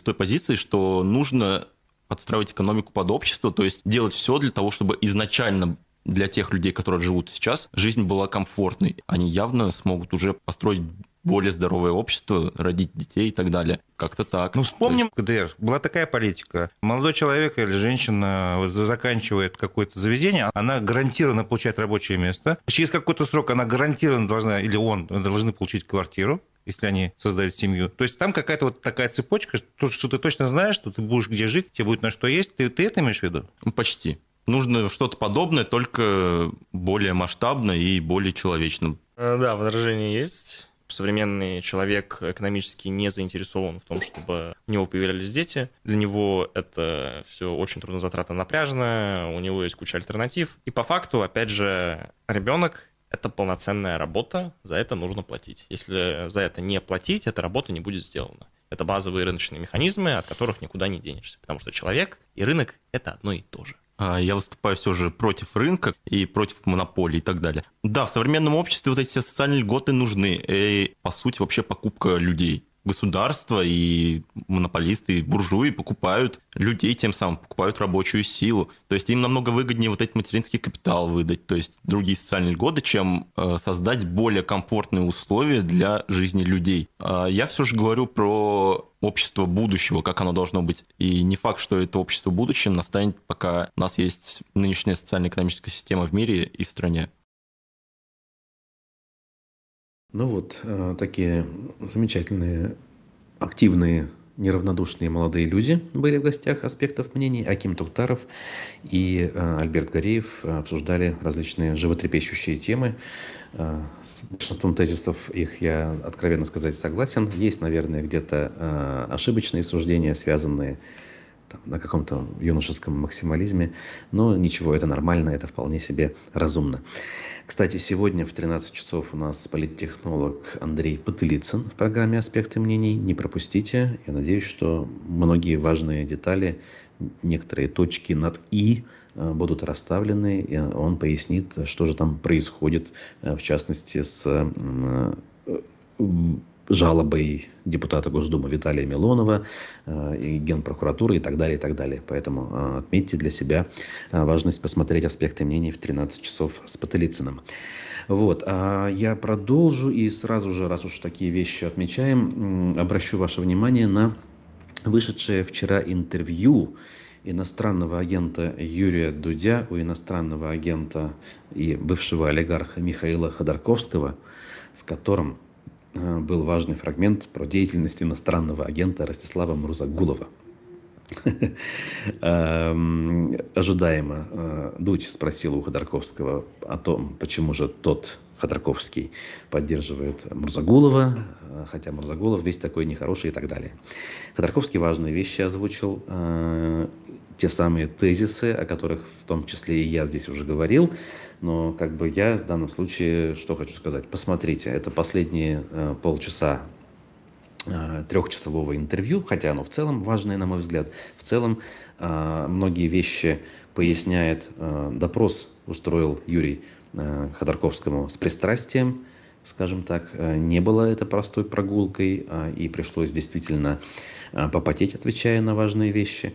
той позиции, что нужно подстраивать экономику под общество, то есть делать все для того, чтобы изначально для тех людей, которые живут сейчас, жизнь была комфортной. Они явно смогут уже построить более здоровое общество, родить детей и так далее. Как-то так. Вспомним ГДР. Была такая политика. Молодой человек или женщина заканчивает какое-то заведение, она гарантированно получает рабочее место. Через какой-то срок она гарантированно должна, или он, должны получить квартиру, если они создают семью. То есть там какая-то вот такая цепочка, что ты точно знаешь, что ты будешь где жить, тебе будет на что есть. Ты это имеешь в виду? Почти. Нужно что-то подобное, только более масштабно и более человечным. Да, возражение есть. Современный человек экономически не заинтересован в том, чтобы у него появлялись дети. Для него это все очень труднозатратно, напряжно, у него есть куча альтернатив. И по факту, опять же, ребенок – это полноценная работа, за это нужно платить. Если за это не платить, эта работа не будет сделана. Это базовые рыночные механизмы, от которых никуда не денешься. Потому что человек и рынок – это одно и то же. Я выступаю все же против рынка и против монополий и так далее. Да, в современном обществе вот эти все социальные льготы нужны. И, по сути, вообще покупка людей. государство и монополисты, и буржуи покупают людей, тем самым покупают рабочую силу. То есть им намного выгоднее вот этот материнский капитал выдать, то есть другие социальные льготы, чем создать более комфортные условия для жизни людей. Я все же говорю про общество будущего, как оно должно быть. И не факт, что это общество будущего настанет, пока у нас есть нынешняя социально-экономическая система в мире и в стране. Ну вот, такие замечательные, активные, неравнодушные молодые люди были в гостях «Аспектов мнений». Аким Туктаров и Альберт Гореев обсуждали различные животрепещущие темы. С большинством тезисов их я, откровенно сказать, согласен. Есть, наверное, где-то ошибочные суждения, связанные на каком-то юношеском максимализме, но ничего, это нормально, это вполне себе разумно. Кстати, сегодня в 13 часов у нас политтехнолог Андрей Потылицын в программе «Аспекты мнений». Не пропустите. Я надеюсь, что многие важные детали, некоторые точки над «и» будут расставлены. И он пояснит, что же там происходит, в частности, с жалобой депутата Госдумы Виталия Милонова и Генпрокуратуры и так далее, и так далее. Поэтому отметьте для себя важность посмотреть «Аспекты мнений» в 13 часов с Потылицыным. Вот. А я продолжу и сразу же, раз уж такие вещи отмечаем, обращу ваше внимание на вышедшее вчера интервью иностранного агента Юрия Дудя у иностранного агента и бывшего олигарха Михаила Ходорковского, в котором был важный фрагмент про деятельность иностранного агента Ростислава Мурзагулова. Ожидаемо Дудь спросил у Ходорковского о том, почему же тот, Ходорковский, поддерживает Мурзагулова, хотя Мурзагулов весь такой нехороший и так далее. Ходорковский важные вещи озвучил, те самые тезисы, о которых в том числе и я здесь уже говорил. Но как бы я в данном случае что хочу сказать. Посмотрите, это последние полчаса трехчасового интервью, хотя оно в целом важное, на мой взгляд. В целом многие вещи поясняет. Допрос устроил Юрий Ходорковскому с пристрастием, скажем так. Не было это простой прогулкой, и пришлось действительно попотеть, отвечая на важные вещи.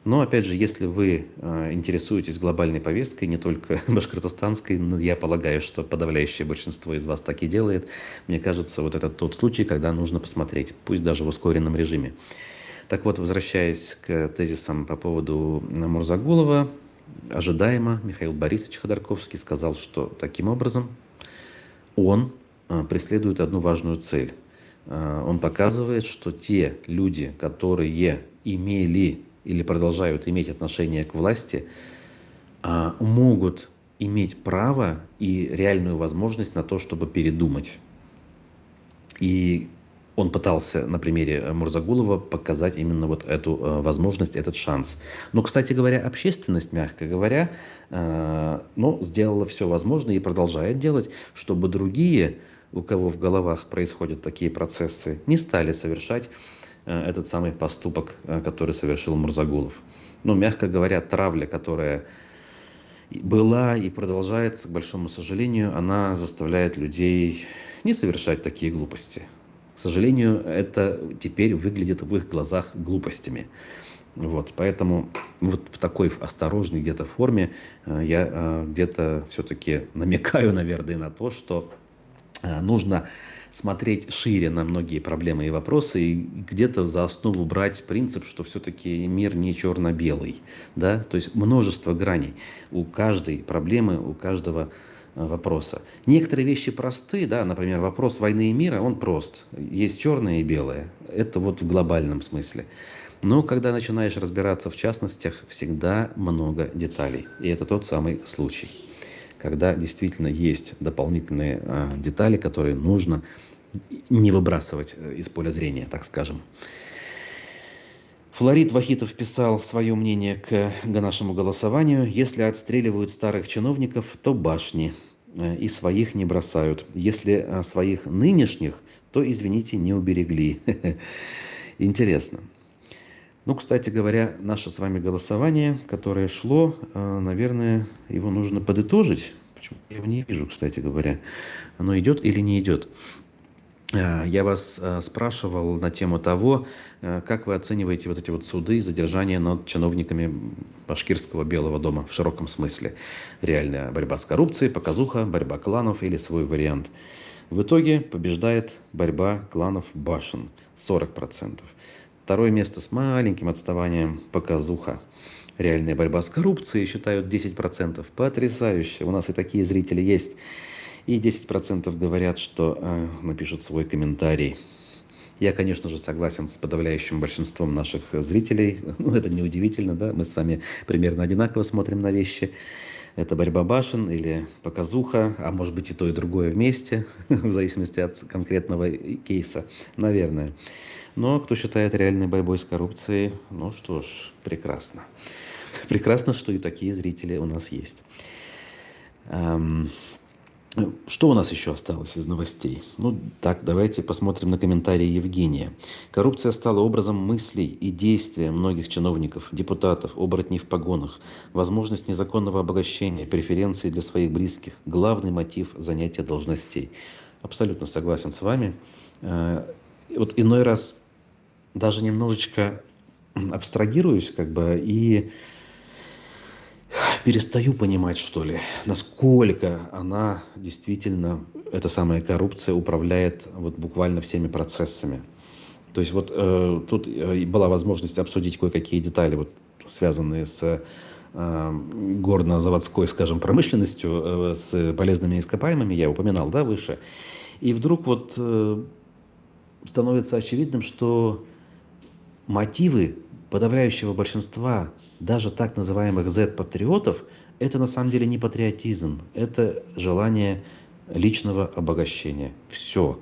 Но, опять же, если вы интересуетесь глобальной повесткой, не только башкортостанской, но я полагаю, что подавляющее большинство из вас так и делает, мне кажется, вот это тот случай, когда нужно посмотреть, пусть даже в ускоренном режиме. Так вот, возвращаясь к тезисам по поводу Мурзагулова, ожидаемо Михаил Борисович Ходорковский сказал, что таким образом он преследует одну важную цель. Он показывает, что те люди, которые имели или продолжают иметь отношение к власти, могут иметь право и реальную возможность на то, чтобы передумать. И он пытался на примере Мурзагулова показать именно вот эту возможность, этот шанс. Но, кстати говоря, общественность, мягко говоря, сделала все возможное и продолжает делать, чтобы другие, у кого в головах происходят такие процессы, не стали совершать этот самый поступок, который совершил Мурзагулов. Мягко говоря, травля, которая была и продолжается, к большому сожалению, она заставляет людей не совершать такие глупости. К сожалению, это теперь выглядит в их глазах глупостями. Вот, поэтому вот в такой осторожной где-то форме я где-то все-таки намекаю, наверное, на то, что нужно смотреть шире на многие проблемы и вопросы и где-то за основу брать принцип, что все-таки мир не черно-белый. Да? То есть множество граней у каждой проблемы, у каждого вопроса. Некоторые вещи просты, да? Например, вопрос войны и мира, он прост. Есть черное и белое. Это вот в глобальном смысле. Но когда начинаешь разбираться в частностях, всегда много деталей. И это тот самый случай, когда действительно есть дополнительные детали, которые нужно не выбрасывать из поля зрения, так скажем. Флорид Вахитов писал свое мнение к нашему голосованию. Если отстреливают старых чиновников, то башни, и своих не бросают. Если своих нынешних, то, извините, не уберегли. Интересно. Кстати говоря, наше с вами голосование, которое шло, наверное, его нужно подытожить. Почему я его не вижу, кстати говоря. Оно идет или не идет? Я вас спрашивал на тему того, как вы оцениваете вот эти вот суды, задержания над чиновниками Башкирского Белого дома в широком смысле. Реальная борьба с коррупцией, показуха, борьба кланов или свой вариант. В итоге побеждает борьба кланов Башен 40%. Второе место с маленьким отставанием показуха. Реальная борьба с коррупцией считают 10%. Потрясающе. У нас и такие зрители есть. И 10% говорят, что напишут свой комментарий. Я, конечно же, согласен с подавляющим большинством наших зрителей. Ну, это неудивительно, да? Мы с вами примерно одинаково смотрим на вещи. Это борьба башен или показуха, а может быть и то, и другое вместе, в зависимости от конкретного кейса, наверное. Но кто считает реальной борьбой с коррупцией, ну что ж, прекрасно. Прекрасно, что и такие зрители у нас есть. Что у нас еще осталось из новостей? Ну, так, давайте посмотрим на комментарии Евгения. Коррупция стала образом мыслей и действия многих чиновников, депутатов, оборотней в погонах. Возможность незаконного обогащения, преференции для своих близких. Главный мотив занятия должностей. Абсолютно согласен с вами. Вот иной раз даже немножечко абстрагируюсь, и перестаю понимать, что ли, насколько она действительно, эта самая коррупция, управляет буквально всеми процессами. То есть тут была возможность обсудить кое-какие детали, связанные с горно-заводской, скажем, промышленностью, с полезными ископаемыми, я упоминал, да, выше. И вдруг становится очевидным, что мотивы подавляющего большинства даже так называемых Z-патриотов, это на самом деле не патриотизм, это желание личного обогащения. Все.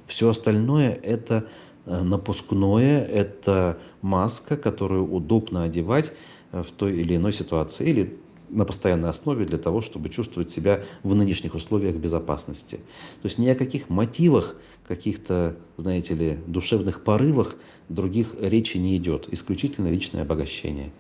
Все остальное это напускное, это маска, которую удобно одевать в той или иной ситуации или на постоянной основе для того, чтобы чувствовать себя в нынешних условиях безопасности. То есть ни о каких мотивах, каких-то, знаете ли, душевных порывах других речи не идет. Исключительно личное обогащение.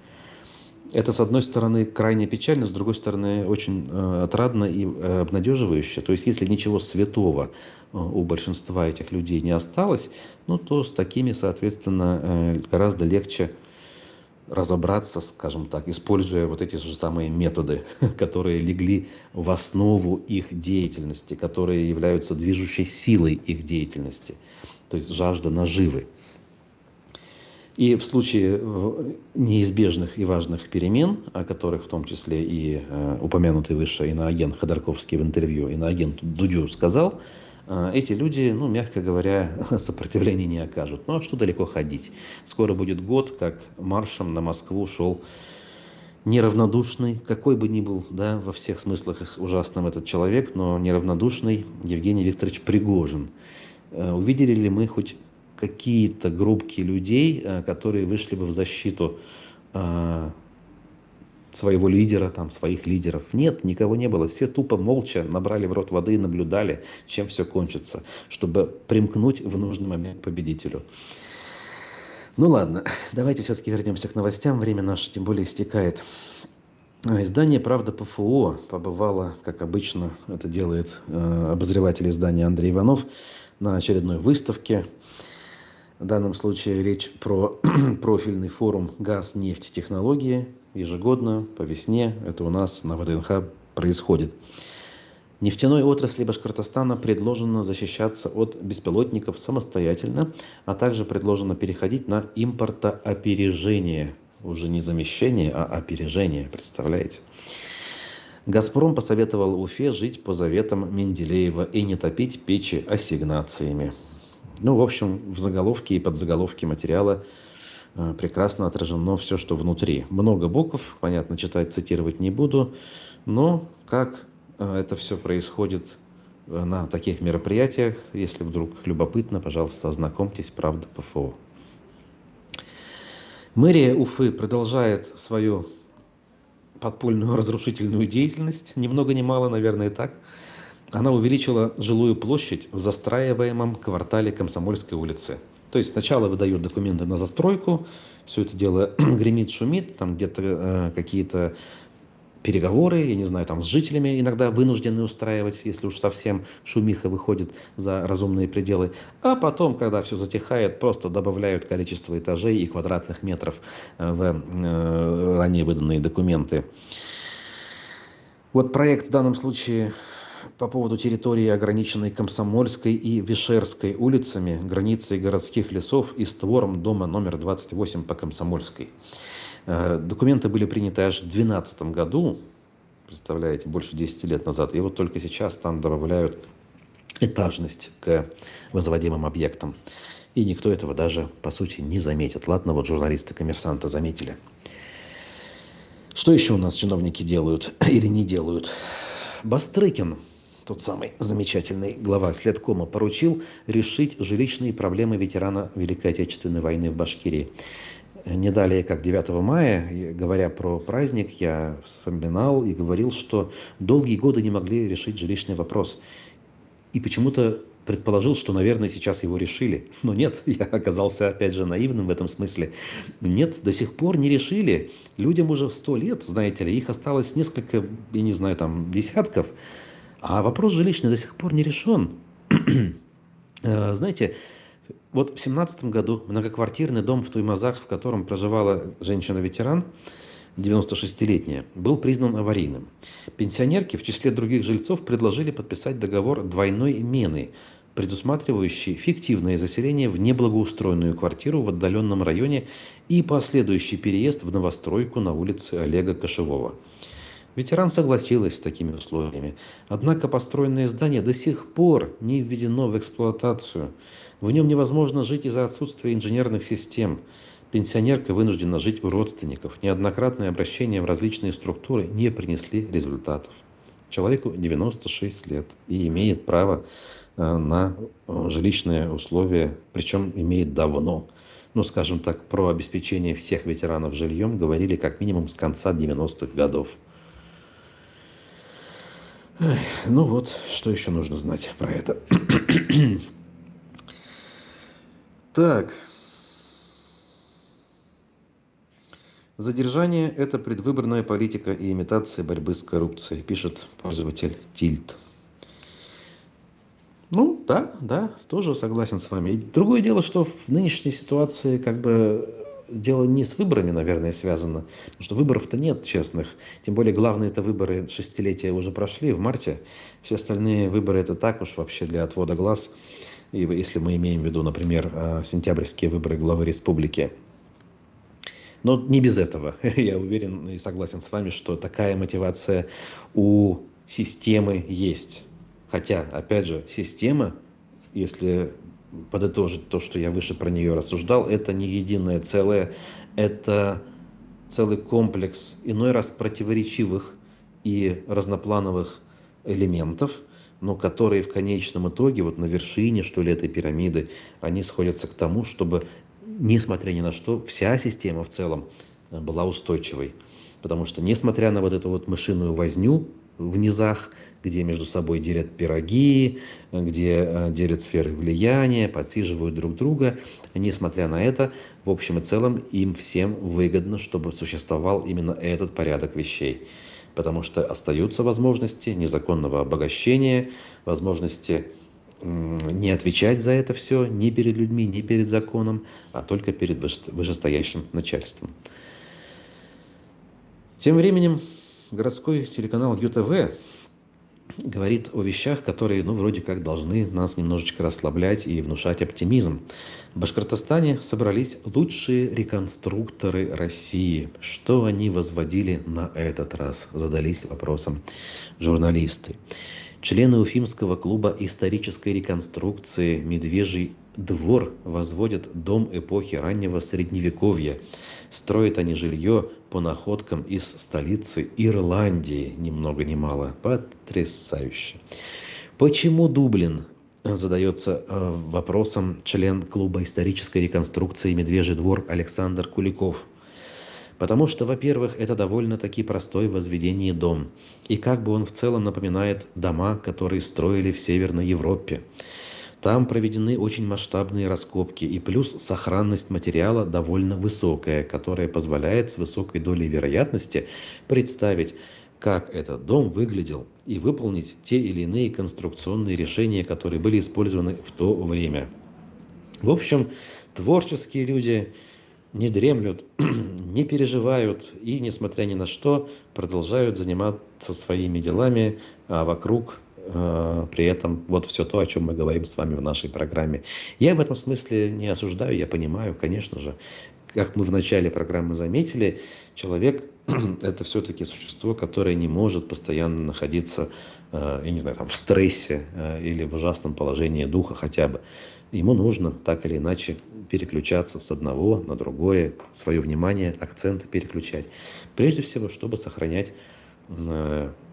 Это, с одной стороны, крайне печально, с другой стороны, очень отрадно и обнадеживающе. То есть, если ничего святого у большинства этих людей не осталось, то с такими, соответственно, гораздо легче разобраться, скажем так, используя эти же самые методы, которые легли в основу их деятельности, которые являются движущей силой их деятельности, то есть жажда наживы. И в случае неизбежных и важных перемен, о которых в том числе и упомянутый выше иноагент Ходорковский в интервью, иноагент Дудю сказал, эти люди, мягко говоря, сопротивления не окажут. А что далеко ходить? Скоро будет год, как маршем на Москву шел неравнодушный, какой бы ни был, да, во всех смыслах ужасным этот человек, но неравнодушный Евгений Викторович Пригожин. Увидели ли мы хоть какие-то группки людей, которые вышли бы в защиту своего лидера, своих лидеров? Нет, никого не было. Все тупо молча набрали в рот воды и наблюдали, чем все кончится, чтобы примкнуть в нужный момент к победителю. Ну ладно, давайте все-таки вернемся к новостям. Время наше тем более истекает. Издание «Правда ПФО» побывало, как обычно это делает обозреватель издания Андрей Иванов, на очередной выставке. В данном случае речь про профильный форум «Газ, нефть, технологии». Ежегодно по весне это у нас на ВДНХ происходит. Нефтяной отрасли Башкортостана предложено защищаться от беспилотников самостоятельно, а также предложено переходить на импортоопережение. Уже не замещение, а опережение, представляете? «Газпром» посоветовал Уфе жить по заветам Менделеева и не топить печи ассигнациями. В общем, в заголовке и подзаголовке материала прекрасно отражено все, что внутри. Много букв, понятно, читать, цитировать не буду, но как это все происходит на таких мероприятиях, если вдруг любопытно, пожалуйста, ознакомьтесь, «Правда ПФО». Мэрия Уфы продолжает свою подпольную разрушительную деятельность, ни много ни мало, наверное, так. Она увеличила жилую площадь в застраиваемом квартале Комсомольской улицы. То есть сначала выдают документы на застройку, все это дело гремит, шумит, там где-то какие-то переговоры, я не знаю, там с жителями иногда вынуждены устраивать, если уж совсем шумиха выходит за разумные пределы. А потом, когда все затихает, просто добавляют количество этажей и квадратных метров в ранее выданные документы. Вот проект в данном случае по поводу территории, ограниченной Комсомольской и Вишерской улицами, границей городских лесов и створом дома номер 28 по Комсомольской. Документы были приняты аж в 2012 году, представляете, больше 10 лет назад. И вот только сейчас там добавляют этажность к возводимым объектам. И никто этого даже, по сути, не заметит. Ладно, вот журналисты «Коммерсанта» заметили. Что еще у нас чиновники делают или не делают? Бастрыкин, тот самый замечательный глава следкома, поручил решить жилищные проблемы ветерана Великой Отечественной войны в Башкирии. Не далее, как 9 мая, говоря про праздник, я вспоминал и говорил, что долгие годы не могли решить жилищный вопрос. И почему-то предположил, что, наверное, сейчас его решили. Но нет, я оказался, опять же, наивным в этом смысле. Нет, до сих пор не решили. Людям уже в 100 лет, знаете ли, их осталось несколько, я не знаю, там, десятков. А вопрос жилищный до сих пор не решен. Знаете, вот в 2017 году многоквартирный дом в Туймазах, в котором проживала женщина-ветеран, 96-летняя, был признан аварийным. Пенсионерки в числе других жильцов предложили подписать договор двойной мены, предусматривающий фиктивное заселение в неблагоустроенную квартиру в отдаленном районе и последующий переезд в новостройку на улице Олега Кошевого. Ветеран согласилась с такими условиями, однако построенное здание до сих пор не введено в эксплуатацию. В нем невозможно жить из-за отсутствия инженерных систем. Пенсионерка вынуждена жить у родственников. Неоднократные обращения в различные структуры не принесли результатов. Человеку 96 лет и имеет право на жилищные условия, причем имеет давно. Ну, скажем так, про обеспечение всех ветеранов жильем говорили как минимум с конца 90-х годов. Ну вот, что еще нужно знать про это. Так. Задержание – это предвыборная политика и имитация борьбы с коррупцией, пишет пользователь Тильт. Ну, да, тоже согласен с вами. И другое дело, что в нынешней ситуации как бы дело не с выборами, наверное, связано, потому что выборов-то нет честных. Тем более главные это выборы шестилетия уже прошли в марте. Все остальные выборы это так уж вообще для отвода глаз. И если мы имеем в виду, например, сентябрьские выборы главы республики. Но не без этого. Я уверен и согласен с вами, что такая мотивация у системы есть. Хотя, опять же, система, если подытожить то, что я выше про нее рассуждал, это не единое целое, это целый комплекс иной раз противоречивых и разноплановых элементов, но которые в конечном итоге, вот на вершине, что ли, этой пирамиды, они сходятся к тому, чтобы, несмотря ни на что, вся система в целом была устойчивой. Потому что, несмотря на вот эту вот мышиную возню в низах, где между собой делят пироги, где делят сферы влияния, подсиживают друг друга, несмотря на это, в общем и целом, им всем выгодно, чтобы существовал именно этот порядок вещей. Потому что остаются возможности незаконного обогащения, возможности не отвечать за это все ни перед людьми, ни перед законом, а только перед вышестоящим начальством. Тем временем городской телеканал ЮТВ говорит о вещах, которые, вроде как должны нас немножечко расслаблять и внушать оптимизм. В Башкортостане собрались лучшие реконструкторы России. Что они возводили на этот раз? Задались вопросом журналисты. Члены Уфимского клуба исторической реконструкции «Медвежий двор» возводят дом эпохи раннего Средневековья. Строят они жилье по находкам из столицы Ирландии, ни много ни мало. Потрясающе. Почему Дублин? Задается вопросом член клуба исторической реконструкции «Медвежий двор» Александр Куликов. Потому что, во-первых, это довольно-таки простой в возведении дом. И как бы он в целом напоминает дома, которые строили в Северной Европе. Там проведены очень масштабные раскопки, и плюс сохранность материала довольно высокая, которая позволяет с высокой долей вероятности представить как этот дом выглядел, и выполнить те или иные конструкционные решения, которые были использованы в то время. В общем, творческие люди не дремлют, не переживают и, несмотря ни на что, продолжают заниматься своими делами, а вокруг при этом вот все то, о чем мы говорим с вами в нашей программе. Я в этом смысле не осуждаю, я понимаю, конечно же. Как мы в начале программы заметили, человек – это все-таки существо, которое не может постоянно находиться, я не знаю, там, в стрессе или в ужасном положении духа хотя бы. Ему нужно так или иначе переключаться с одного на другое, свое внимание, акценты переключать. Прежде всего, чтобы сохранять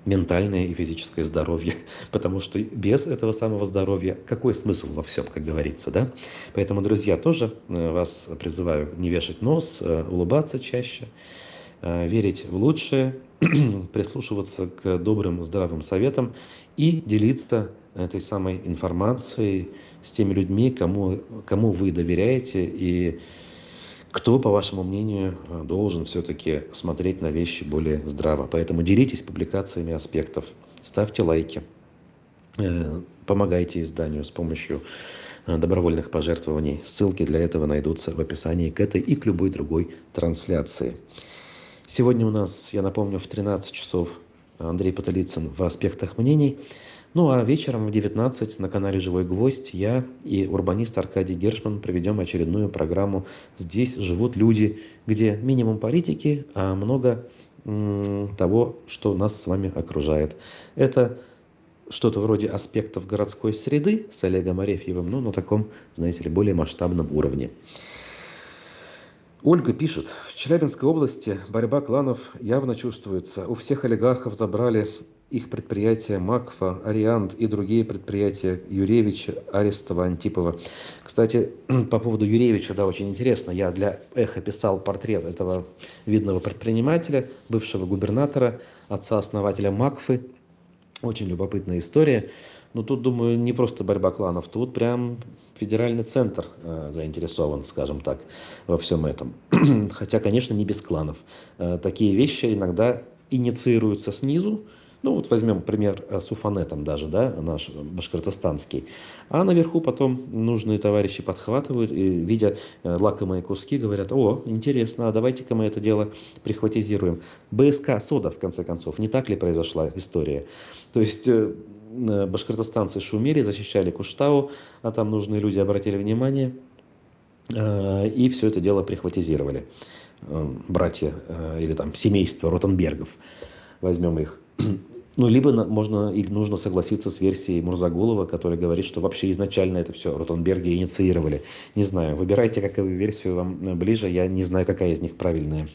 ментальное и физическое здоровье, потому что без этого самого здоровья какой смысл во всем, как говорится, да? Поэтому, друзья, тоже вас призываю не вешать нос, улыбаться чаще, верить в лучшее, прислушиваться к добрым, здравым советам и делиться этой самой информацией с теми людьми, кому вы доверяете и кто, по вашему мнению, должен все-таки смотреть на вещи более здраво. Поэтому делитесь публикациями аспектов, ставьте лайки, помогайте изданию с помощью добровольных пожертвований. Ссылки для этого найдутся в описании к этой и к любой другой трансляции. Сегодня у нас, я напомню, в 13 часов Андрей Потылицын в «Аспектах мнений». Ну а вечером в 19 на канале «Живой гвоздь» я и урбанист Аркадий Гершман проведем очередную программу «Здесь живут люди», где минимум политики, а много того, что нас с вами окружает. Это что-то вроде аспектов городской среды с Олегом Арефьевым, но на таком, знаете ли, более масштабном уровне. Ольга пишет: в Челябинской области борьба кланов явно чувствуется. У всех олигархов забрали их предприятия Макфа, Ариант и другие предприятия Юревича, Арестова, Антипова. Кстати, по поводу Юревича, да, очень интересно. Я для «Эхо» писал портрет этого видного предпринимателя, бывшего губернатора, отца-основателя Макфы. Очень любопытная история. Но тут, думаю, не просто борьба кланов, тут прям федеральный центр заинтересован, скажем так, во всем этом. Хотя, конечно, не без кланов. Такие вещи иногда инициируются снизу. Ну вот возьмем пример с Уфанетом даже, да, наш башкортостанский. А наверху потом нужные товарищи подхватывают и, видя лакомые куски, говорят: о, интересно, а давайте-ка мы это дело прихватизируем. БСК «Сода», в конце концов, не так ли произошла история? То есть башкортостанцы шумели, защищали Куштау, а там нужные люди обратили внимание и все это дело прихватизировали. Братья или там семейство Ротенбергов, возьмем их. Ну, либо можно или нужно согласиться с версией Мурзагулова, который говорит, что вообще изначально это все Ротенберги инициировали. Не знаю, выбирайте, какую версию вам ближе, я не знаю, какая из них правильная.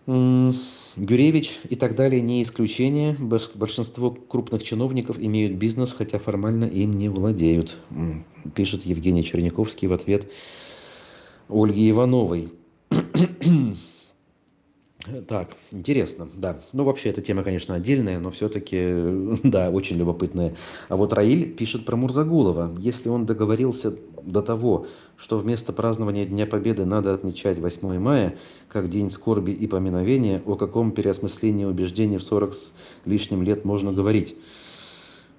Гюревич и так далее не исключение. Большинство крупных чиновников имеют бизнес, хотя формально им не владеют, пишет Евгений Черняковский в ответ Ольге Ивановой. Так, интересно, да. Ну, вообще, эта тема, конечно, отдельная, но все-таки, да, очень любопытная. А вот Раиль пишет про Мурзагулова. Если он договорился до того, что вместо празднования Дня Победы надо отмечать 8 мая, как День скорби и поминовения, о каком переосмыслении убеждений в 40 с лишним лет можно говорить?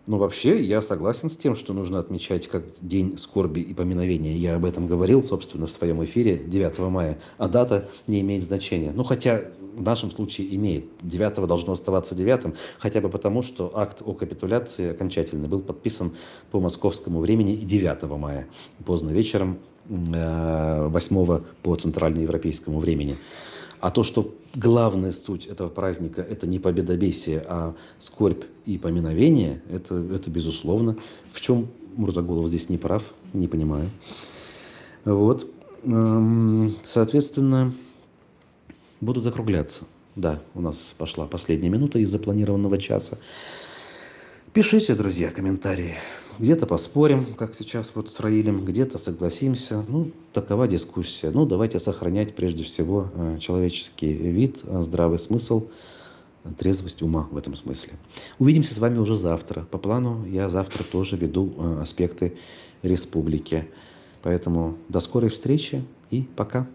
Ну, вообще, я согласен с тем, что нужно отмечать как День скорби и поминовения. Я об этом говорил, собственно, в своем эфире 9 мая. А дата не имеет значения. Ну, хотя в нашем случае имеет. 9 должно оставаться 9, хотя бы потому, что акт о капитуляции окончательный был подписан по московскому времени и 9 мая, поздно вечером, 8 по центральноевропейскому времени. А то, что главная суть этого праздника – это не победобесие, а скорбь и поминовение, это безусловно. В чем Мурзагулов здесь не прав, не понимаю. Вот. Соответственно, буду закругляться. Да, у нас пошла последняя минута из запланированного часа. Пишите, друзья, комментарии. Где-то поспорим, как сейчас вот с Раилем, где-то согласимся. Ну, такова дискуссия. Ну, давайте сохранять прежде всего человеческий вид, здравый смысл, трезвость ума в этом смысле. Увидимся с вами уже завтра. По плану я завтра тоже веду аспекты республики. Поэтому до скорой встречи и пока.